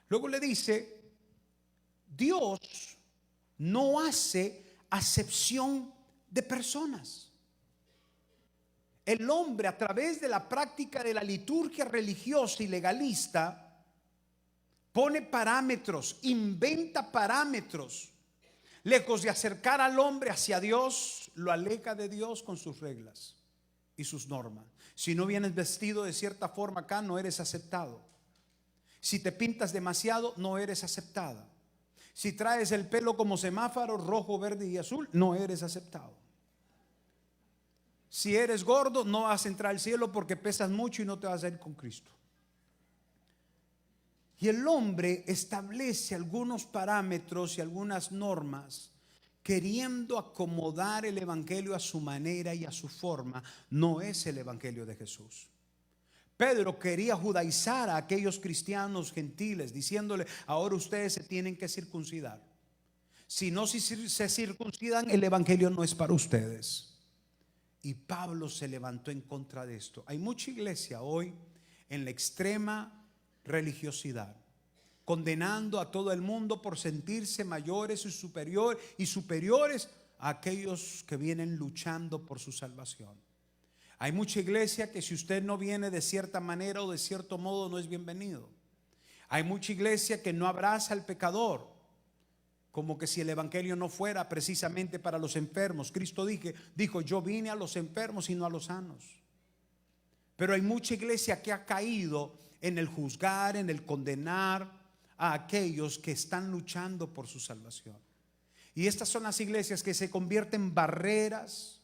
Luego le dice: Dios no hace acepción de personas. El hombre, a través de la práctica de la liturgia religiosa y legalista, pone parámetros, inventa parámetros. Lejos de acercar al hombre hacia Dios, lo aleja de Dios con sus reglas y sus normas. Si no vienes vestido de cierta forma acá, no eres aceptado. Si te pintas demasiado, no eres aceptada. Si traes el pelo como semáforo, rojo, verde y azul, no eres aceptado. Si eres gordo, no vas a entrar al cielo porque pesas mucho y no te vas a ir con Cristo. Y el hombre establece algunos parámetros y algunas normas, queriendo acomodar el evangelio a su manera y a su forma. No es el evangelio de Jesús. Pedro quería judaizar a aquellos cristianos gentiles, diciéndole: ahora ustedes se tienen que circuncidar. Si no se circuncidan, el evangelio no es para ustedes. Y Pablo se levantó en contra de esto. Hay mucha iglesia hoy en la extrema religiosidad, condenando a todo el mundo por sentirse mayores y superiores a aquellos que vienen luchando por su salvación. Hay mucha iglesia que si usted no viene de cierta manera o de cierto modo, no es bienvenido. Hay mucha iglesia que no abraza al pecador, como que si el evangelio no fuera precisamente para los enfermos. Cristo dijo: yo vine a los enfermos y no a los sanos. Pero hay mucha iglesia que ha caído en el juzgar, en el condenar a aquellos que están luchando por su salvación. Y estas son las iglesias que se convierten en barreras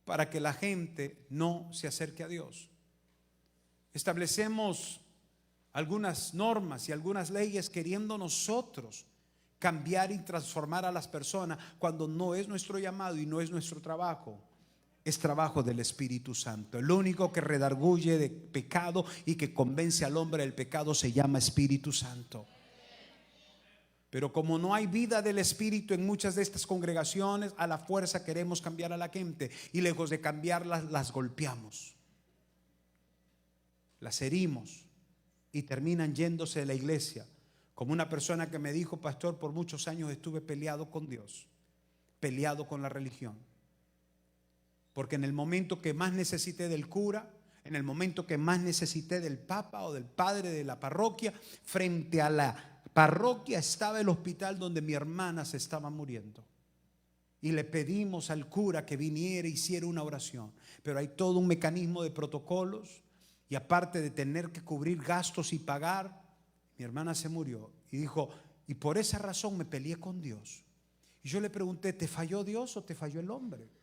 para que la gente no se acerque a Dios. Establecemos algunas normas y algunas leyes queriendo nosotros cambiar y transformar a las personas, cuando no es nuestro llamado y no es nuestro trabajo. Es trabajo del Espíritu Santo. El único que redarguye de pecado y que convence al hombre del pecado se llama Espíritu Santo. Pero como no hay vida del Espíritu en muchas de estas congregaciones, a la fuerza queremos cambiar a la gente, y lejos de cambiarlas, las golpeamos, las herimos y terminan yéndose de la iglesia. Como una persona que me dijo: pastor, por muchos años estuve peleado con Dios, peleado con la religión. Porque en el momento que más necesité del cura, en el momento que más necesité del papa o del padre de la parroquia, frente a la parroquia estaba el hospital donde mi hermana se estaba muriendo. Y le pedimos al cura que viniera e hiciera una oración. Pero hay todo un mecanismo de protocolos, y aparte de tener que cubrir gastos y pagar, mi hermana se murió. Y dijo: y por esa razón me peleé con Dios. Y yo le pregunté: ¿te falló Dios o te falló el hombre?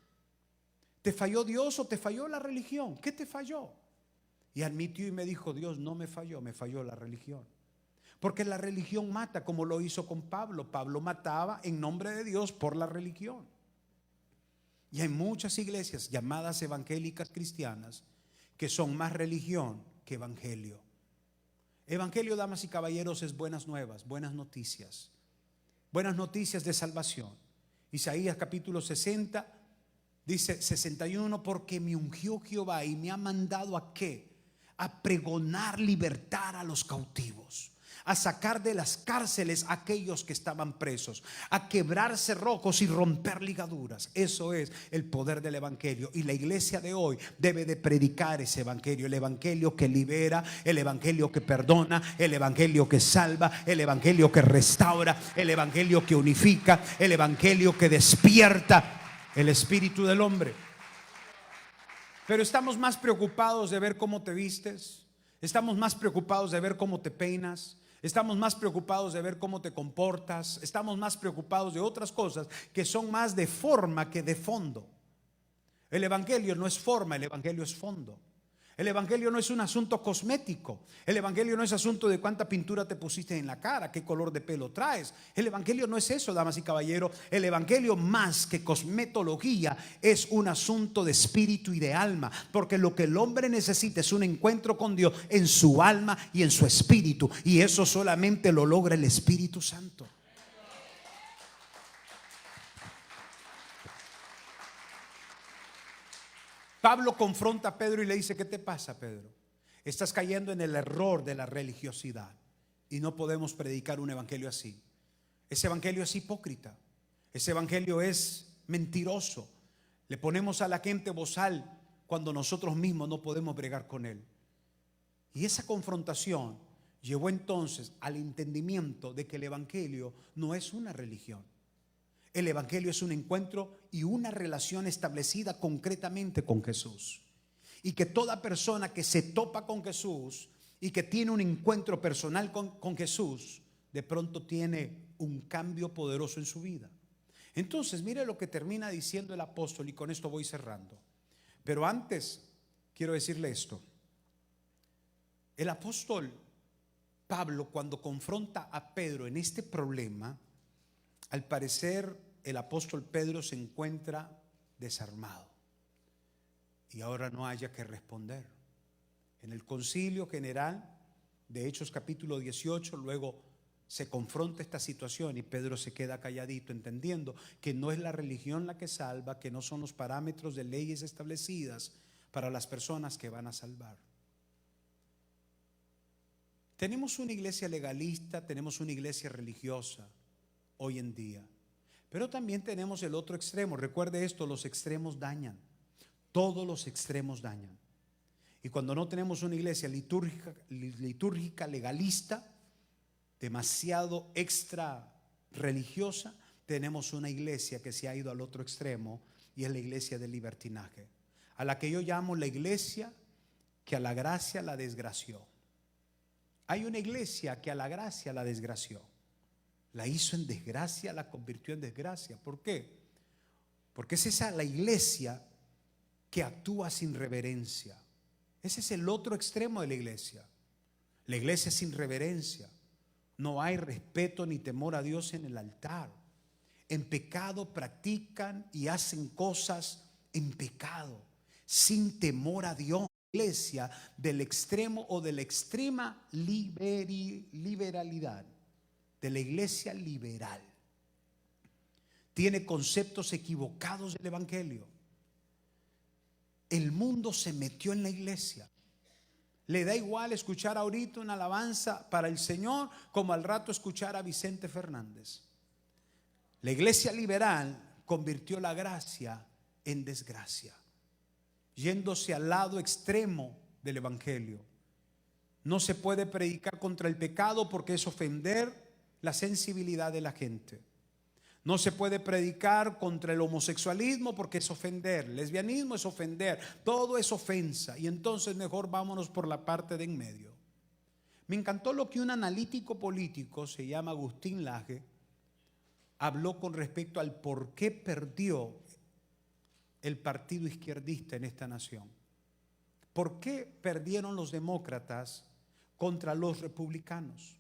¿Te falló Dios o te falló la religión? ¿Qué te falló? Y admitió y me dijo: Dios no me falló, me falló la religión. Porque la religión mata, como lo hizo con Pablo. Pablo mataba en nombre de Dios por la religión. Y hay muchas iglesias llamadas evangélicas cristianas que son más religión que evangelio. Evangelio, damas y caballeros, es buenas nuevas, buenas noticias de salvación. Isaías capítulo 60 dice 61: porque me ungió Jehová y me ha mandado ¿a qué? A pregonar libertad a los cautivos, a sacar de las cárceles a aquellos que estaban presos, a quebrar cerrojos y romper ligaduras. Eso es el poder del evangelio, y la iglesia de hoy debe de predicar ese evangelio, el evangelio que libera, el evangelio que perdona, el evangelio que salva, el evangelio que restaura, el evangelio que unifica, el evangelio que despierta el espíritu del hombre. Pero estamos más preocupados de ver cómo te vistes, estamos más preocupados de ver cómo te peinas, estamos más preocupados de ver cómo te comportas, estamos más preocupados de otras cosas que son más de forma que de fondo. El evangelio no es forma, el evangelio es fondo. El evangelio no es un asunto cosmético. El evangelio no es asunto de cuánta pintura te pusiste en la cara, qué color de pelo traes. El evangelio no es eso, damas y caballeros. El evangelio, más que cosmetología, es un asunto de espíritu y de alma. Porque lo que el hombre necesita es un encuentro con Dios en su alma y en su espíritu. Y eso solamente lo logra el Espíritu Santo. Pablo confronta a Pedro y le dice: ¿qué te pasa, Pedro? Estás cayendo en el error de la religiosidad y no podemos predicar un evangelio así. Ese evangelio es hipócrita, ese evangelio es mentiroso. Le ponemos a la gente bozal cuando nosotros mismos no podemos bregar con él. Y esa confrontación llevó entonces al entendimiento de que el evangelio no es una religión. El evangelio es un encuentro y una relación establecida concretamente con Jesús. Y que toda persona que se topa con Jesús y que tiene un encuentro personal con Jesús, de pronto tiene un cambio poderoso en su vida. Entonces, mire lo que termina diciendo el apóstol, y con esto voy cerrando. Pero antes, quiero decirle esto. El apóstol Pablo, cuando confronta a Pedro en este problema, al parecer el apóstol Pedro se encuentra desarmado y ahora no haya que responder. En el concilio general de Hechos capítulo 18, luego se confronta esta situación y Pedro se queda calladito, entendiendo que no es la religión la que salva, que no son los parámetros de leyes establecidas para las personas que van a salvar. Tenemos una iglesia legalista, tenemos una iglesia religiosa hoy en día, pero también tenemos el otro extremo. Recuerde esto: los extremos dañan, todos los extremos dañan. Y cuando no tenemos una iglesia litúrgica legalista, demasiado extra religiosa, tenemos una iglesia que se ha ido al otro extremo, y es la iglesia del libertinaje, a la que yo llamo la iglesia que a la gracia la desgració. Hay una iglesia que a la gracia la desgració, la hizo en desgracia, la convirtió en desgracia. ¿Por qué? Porque es esa la iglesia que actúa sin reverencia. Ese es el otro extremo de la iglesia. La iglesia sin reverencia. No hay respeto ni temor a Dios en el altar. En pecado practican y hacen cosas en pecado, sin temor a Dios. Iglesia del extremo o de la extrema liberalidad, de la iglesia liberal, tiene conceptos equivocados del evangelio. El mundo se metió en la iglesia. Le da igual escuchar ahorita una alabanza para el Señor como al rato escuchar a Vicente Fernández. La iglesia liberal convirtió la gracia en desgracia, yéndose al lado extremo del evangelio. No se puede predicar contra el pecado porque es ofender la sensibilidad de la gente. No se puede predicar contra el homosexualismo porque es ofender. El lesbianismo es ofender. Todo es ofensa. Y entonces mejor vámonos por la parte de en medio. Me encantó lo que un analítico político, se llama Agustín Laje, habló con respecto al por qué perdió el partido izquierdista en esta nación. ¿Por qué perdieron los demócratas contra los republicanos?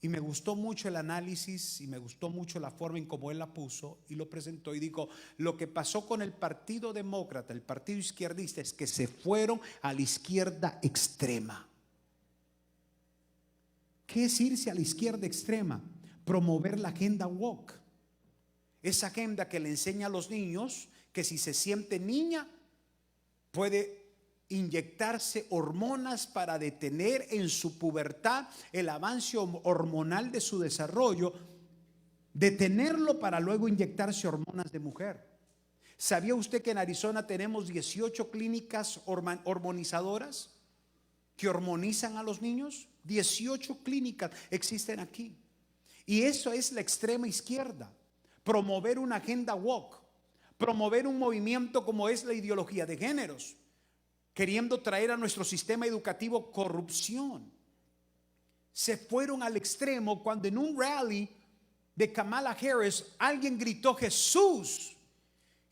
Y me gustó mucho el análisis y me gustó mucho la forma en cómo él la puso y lo presentó. Y dijo: lo que pasó con el partido demócrata, el partido izquierdista, es que se fueron a la izquierda extrema. ¿Qué es irse a la izquierda extrema? Promover la agenda woke. Esa agenda que le enseña a los niños que si se siente niña puede inyectarse hormonas para detener en su pubertad el avance hormonal de su desarrollo, detenerlo para luego inyectarse hormonas de mujer. ¿Sabía usted que en Arizona tenemos 18 clínicas hormonizadoras que hormonizan a los niños? 18 clínicas existen aquí. Y eso es la extrema izquierda. Promover una agenda woke, promover un movimiento como es la ideología de géneros, queriendo traer a nuestro sistema educativo corrupción. Se fueron al extremo cuando en un rally de Kamala Harris alguien gritó Jesús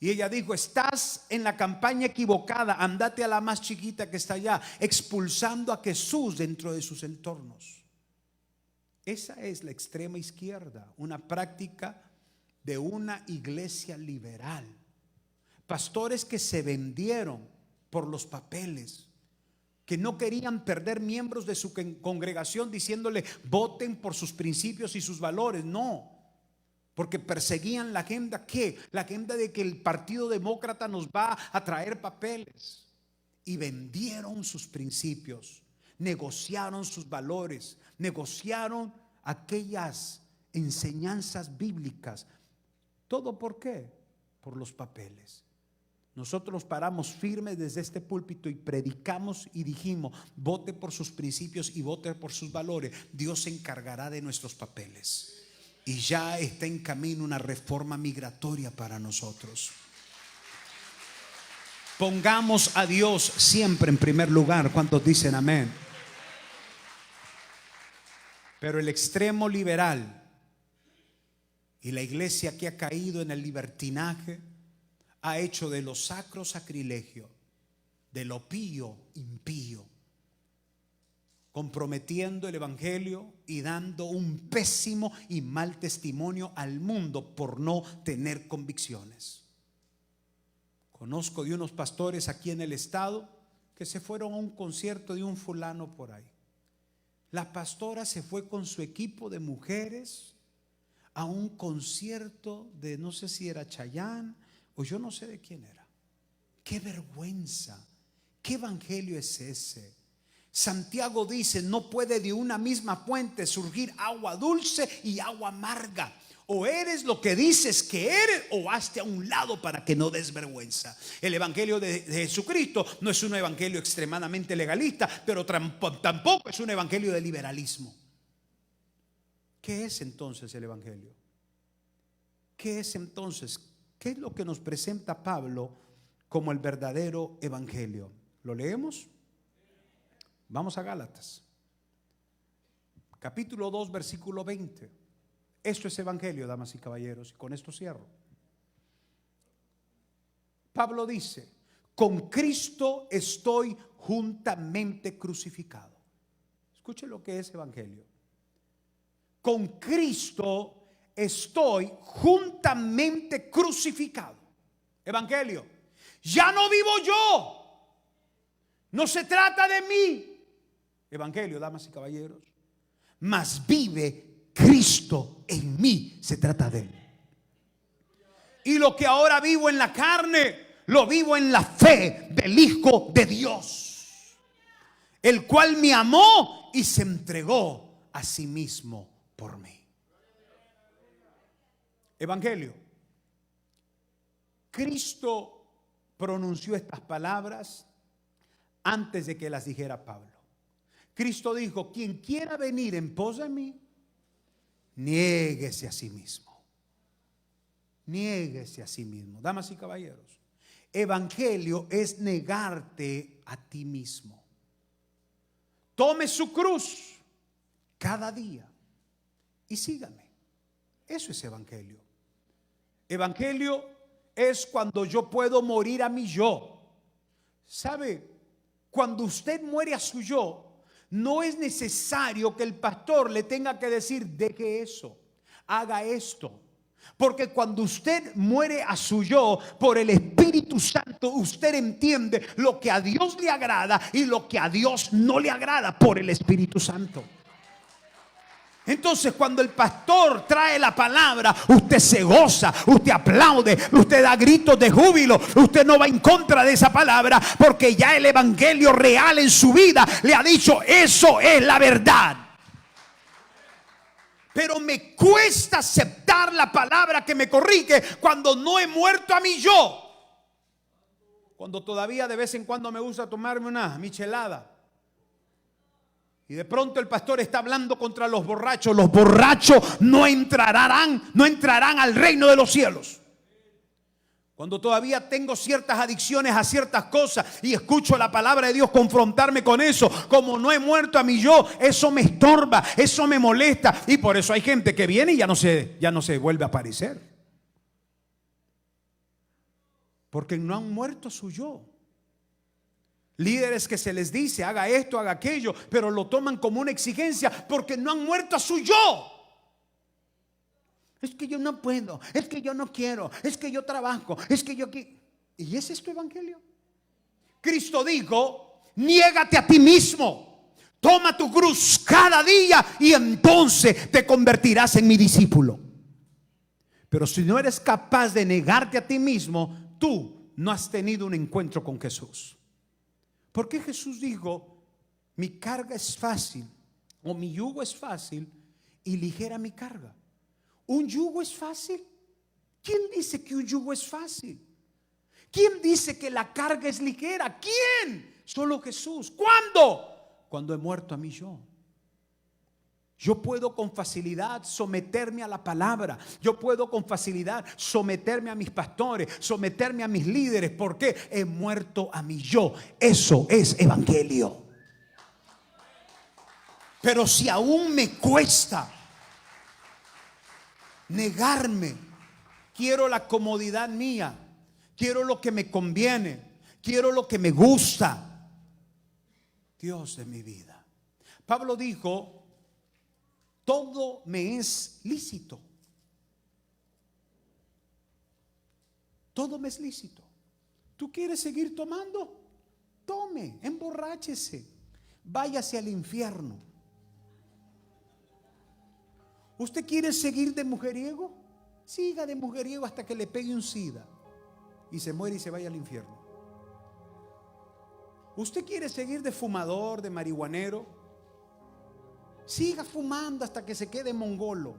Y ella dijo: estás en la campaña equivocada, andate a la más chiquita que está allá, expulsando a Jesús dentro de sus entornos. Esa es la extrema izquierda, una práctica de una iglesia liberal. Pastores que se vendieron por los papeles, que no querían perder miembros de su congregación diciéndole: voten por sus principios y sus valores. No, porque perseguían la agenda, ¿qué? La agenda de que el Partido Demócrata nos va a traer papeles. Y vendieron sus principios, negociaron sus valores, negociaron aquellas enseñanzas bíblicas. ¿Todo por qué? Por los papeles. Nosotros nos paramos firmes desde este púlpito y predicamos y dijimos: vote por sus principios y vote por sus valores. Dios se encargará de nuestros papeles. Y ya está en camino una reforma migratoria para nosotros. Pongamos a Dios siempre en primer lugar. ¿Cuántos dicen amén? Pero el extremo liberal y la iglesia que ha caído en el libertinaje ha hecho de lo sacro sacrilegio, de lo pío impío, comprometiendo el evangelio y dando un pésimo y mal testimonio al mundo por no tener convicciones. Conozco de unos pastores aquí en el estado que se fueron a un concierto de un fulano por ahí. La pastora se fue con su equipo de mujeres a un concierto de, no sé si era Chayanne o yo no sé de quién era. ¡Qué vergüenza! ¿Qué evangelio es ese? Santiago dice: no puede de una misma fuente surgir agua dulce y agua amarga. O eres lo que dices que eres, o hazte a un lado para que no des vergüenza. El evangelio de Jesucristo no es un evangelio extremadamente legalista, pero tampoco es un evangelio de liberalismo. ¿Qué es entonces el evangelio? ¿Qué es entonces? ¿Qué es lo que nos presenta Pablo como el verdadero evangelio? ¿Lo leemos? Vamos a Gálatas, capítulo 2, versículo 20. Esto es evangelio, damas y caballeros, y con esto cierro. Pablo dice: con Cristo estoy juntamente crucificado. Escuche lo que es evangelio. Con Cristo estoy juntamente crucificado. Evangelio. Ya no vivo yo. No se trata de mí. Evangelio, damas y caballeros. Mas vive Cristo en mí. Se trata de Él. Y lo que ahora vivo en la carne, lo vivo en la fe del Hijo de Dios, el cual me amó y se entregó a sí mismo por mí. Evangelio. Cristo pronunció estas palabras antes de que las dijera Pablo. Cristo dijo: quien quiera venir en pos de mí, niéguese a sí mismo. Niéguese a sí mismo. Damas y caballeros, evangelio es negarte a ti mismo. Tome su cruz cada día y sígame. Eso es evangelio. Evangelio es cuando yo puedo morir a mi yo. ¿Sabe? Cuando usted muere a su yo, no es necesario que el pastor le tenga que decir: deje eso, haga esto. Porque cuando usted muere a su yo por el Espíritu Santo, usted entiende lo que a Dios le agrada y lo que a Dios no le agrada por el Espíritu Santo. Entonces, cuando el pastor trae la palabra, usted se goza, usted aplaude, usted da gritos de júbilo. Usted no va en contra de esa palabra, porque ya el evangelio real en su vida le ha dicho: eso es la verdad. Pero me cuesta aceptar la palabra que me corrige cuando no he muerto a mi yo. Cuando todavía de vez en cuando me gusta tomarme una michelada y de pronto el pastor está hablando contra los borrachos. Los borrachos no entrarán al reino de los cielos. Cuando todavía tengo ciertas adicciones a ciertas cosas y escucho la palabra de Dios confrontarme con eso, como no he muerto a mi yo, eso me estorba, eso me molesta. Y por eso hay gente que viene y ya no se vuelve a aparecer. porque no han muerto a su yo. Líderes que se les dice haga esto, haga aquello, pero lo toman como una exigencia porque no han muerto a su yo. Es que yo no puedo, es que yo no quiero, es que yo trabajo, es que yo quiero. ¿Y ese es tu evangelio? Cristo dijo: niégate a ti mismo, toma tu cruz cada día y entonces te convertirás en mi discípulo. Pero si no eres capaz de negarte a ti mismo, tú no has tenido un encuentro con Jesús. Porque Jesús dijo: mi carga es fácil, o mi yugo es fácil y ligera mi carga. ¿Un yugo es fácil? ¿Quién dice que un yugo es fácil? ¿Quién dice que la carga es ligera? ¿Quién? Solo Jesús. ¿Cuándo? Cuando he muerto a mí yo. Yo puedo con facilidad someterme a la palabra. Yo puedo con facilidad someterme a mis pastores, someterme a mis líderes, porque he muerto a mi yo. Eso es evangelio. Pero si aún me cuesta negarme, quiero la comodidad mía, quiero lo que me conviene, quiero lo que me gusta. Dios de mi vida. Pablo dijo: todo me es lícito. Todo me es lícito. ¿Tú quieres seguir tomando? Tome, emborráchese, váyase al infierno. ¿Usted quiere seguir de mujeriego? Siga de mujeriego hasta que le pegue un SIDA y se muere y se vaya al infierno. ¿Usted quiere seguir de fumador, de marihuanero? Siga fumando hasta que se quede mongolo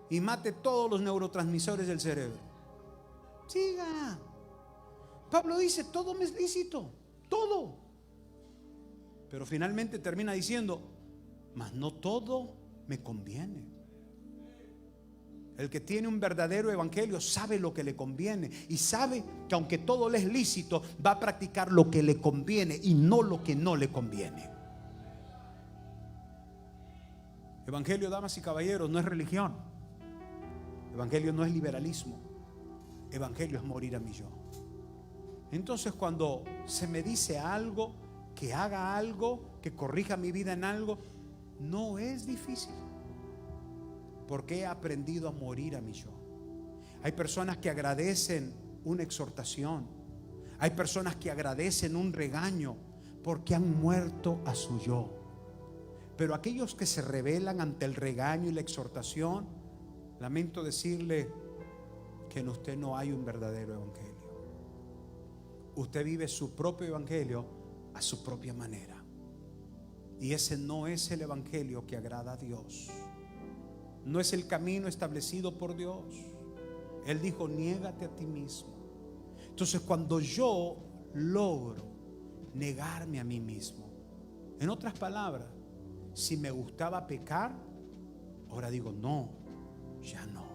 y mate todos los neurotransmisores del cerebro. Siga. Pablo dice: todo me es lícito, todo. Pero finalmente termina diciendo: mas no todo me conviene. El que tiene un verdadero evangelio sabe lo que le conviene y sabe que aunque todo le es lícito, va a practicar lo que le conviene y no lo que no le conviene. Evangelio, damas y caballeros, no es religión. Evangelio no es liberalismo. Evangelio es morir a mi yo. Entonces, cuando se me dice algo, que haga algo, que corrija mi vida en algo, no es difícil, porque he aprendido a morir a mi yo. Hay personas que agradecen una exhortación. Hay personas que agradecen un regaño porque han muerto a su yo. Pero aquellos que se rebelan ante el regaño y la exhortación, lamento decirle que en usted no hay un verdadero evangelio. Usted vive su propio evangelio a su propia manera. Y ese no es el evangelio que agrada a Dios. No es el camino establecido por Dios. Él dijo: niégate a ti mismo. Entonces, cuando yo logro negarme a mí mismo, en otras palabras, si me gustaba pecar, ahora digo: no, ya no.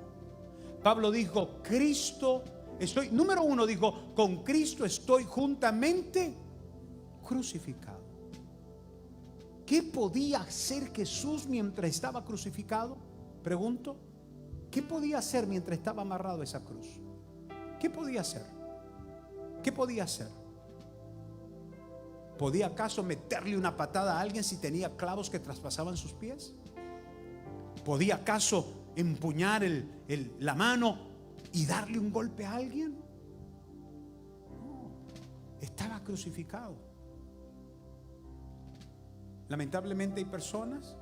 Pablo dijo: Cristo estoy, número uno, dijo: con Cristo estoy juntamente crucificado. ¿Qué podía hacer Jesús mientras estaba crucificado? Pregunto, ¿qué podía hacer mientras estaba amarrado a esa cruz? ¿Qué podía hacer? ¿Qué podía hacer? ¿Podía acaso meterle una patada a alguien si tenía clavos que traspasaban sus pies? ¿Podía acaso empuñar la mano y darle un golpe a alguien? No, estaba crucificado. Lamentablemente hay personas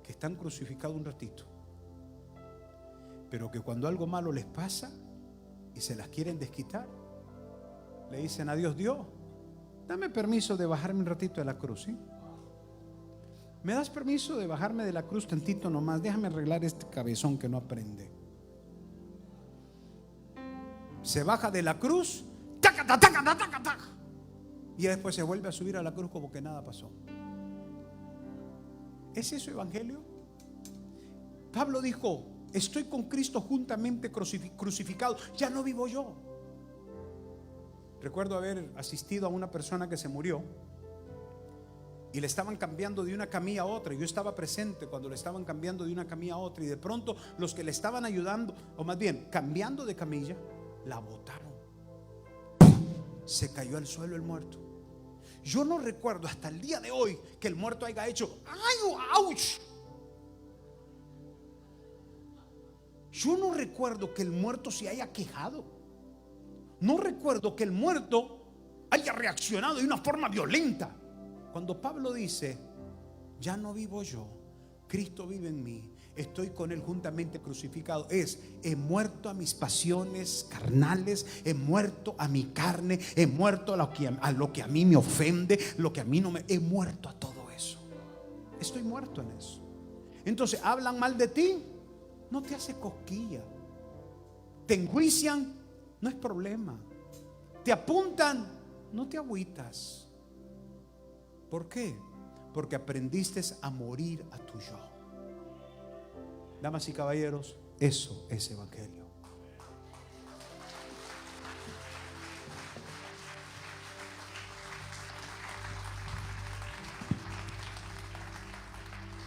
que están crucificados un ratito, pero que cuando algo malo les pasa y se las quieren desquitar, le dicen a Dios: Dios, dame permiso de bajarme un ratito de la cruz, ¿sí? ¿Me das permiso de bajarme de la cruz tantito nomás? Déjame arreglar este cabezón que no aprende. Se baja de la cruz, taca, taca, taca, taca, taca, y después se vuelve a subir a la cruz como que nada pasó. ¿Es eso evangelio? Pablo dijo: estoy con Cristo juntamente crucificado, ya no vivo yo. Recuerdo haber asistido a una persona que se murió y le estaban cambiando de una camilla a otra. Yo estaba presente cuando le estaban cambiando de una camilla a otra, y de pronto los que le estaban ayudando, o más bien cambiando de camilla, la botaron. Se cayó al suelo el muerto. Yo no recuerdo hasta el día de hoy que el muerto haya hecho ¡ay, ouch! Yo no recuerdo que el muerto se haya quejado. No recuerdo que el muerto haya reaccionado de una forma violenta. Cuando Pablo dice: ya no vivo yo, Cristo vive en mí, estoy con Él juntamente crucificado, he muerto a mis pasiones carnales, he muerto a mi carne, he muerto a lo que a mí me ofende, lo que a mí no me... He muerto a todo eso. Estoy muerto en eso. Entonces, hablan mal de ti, no te hace cosquilla. Te enjuician, no es problema. Te apuntan, no te agüitas. ¿Por qué? Porque aprendiste a morir a tu yo. Damas y caballeros, eso es evangelio.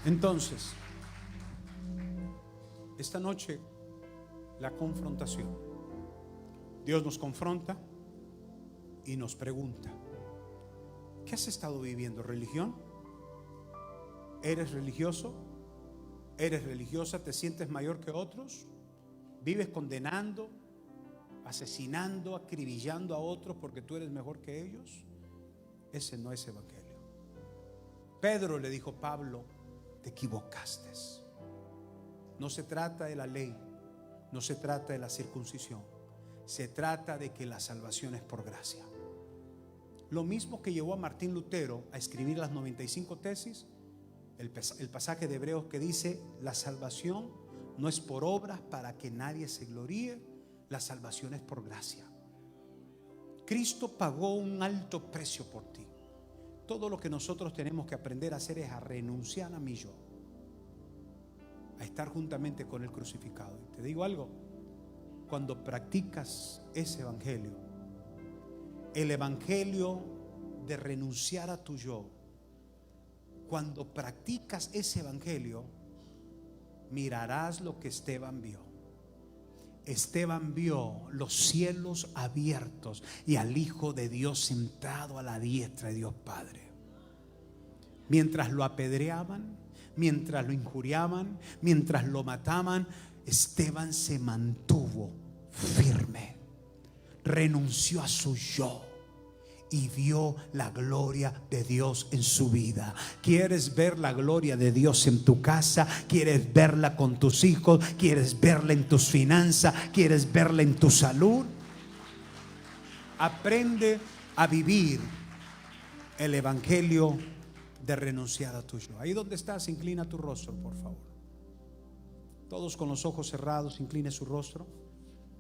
Entonces, esta noche, la confrontación. Dios nos confronta y nos pregunta: ¿qué has estado viviendo? ¿Religión? ¿Eres religioso? ¿Eres religiosa? ¿Te sientes mayor que otros? ¿Vives condenando, asesinando, acribillando a otros porque tú eres mejor que ellos? Ese no es evangelio. Pedro le dijo: Pablo, te equivocaste. No se trata de la ley, no se trata de la circuncisión, se trata de que la salvación es por gracia. Lo mismo que llevó a Martín Lutero a escribir las 95 tesis, el pasaje de Hebreos que dice: la salvación no es por obras para que nadie se gloríe, la salvación es por gracia. Cristo pagó un alto precio por ti. Todo lo que nosotros tenemos que aprender a hacer es a renunciar a mi yo, a estar juntamente con el crucificado. Y te digo algo: cuando practicas ese evangelio, el evangelio de renunciar a tu yo, cuando practicas ese evangelio, mirarás lo que Esteban vio. Esteban vio los cielos abiertos y al Hijo de Dios sentado a la diestra de Dios Padre. Mientras lo apedreaban, mientras lo injuriaban, mientras lo mataban, Esteban se mantuvo firme, renunció a su yo y vio la gloria de Dios en su vida. ¿Quieres ver la gloria de Dios en tu casa? ¿Quieres verla con tus hijos? ¿Quieres verla en tus finanzas? ¿Quieres verla en tu salud? Aprende a vivir el evangelio de renunciar a tu yo. Ahí donde estás, inclina tu rostro, por favor. Todos con los ojos cerrados, incline su rostro.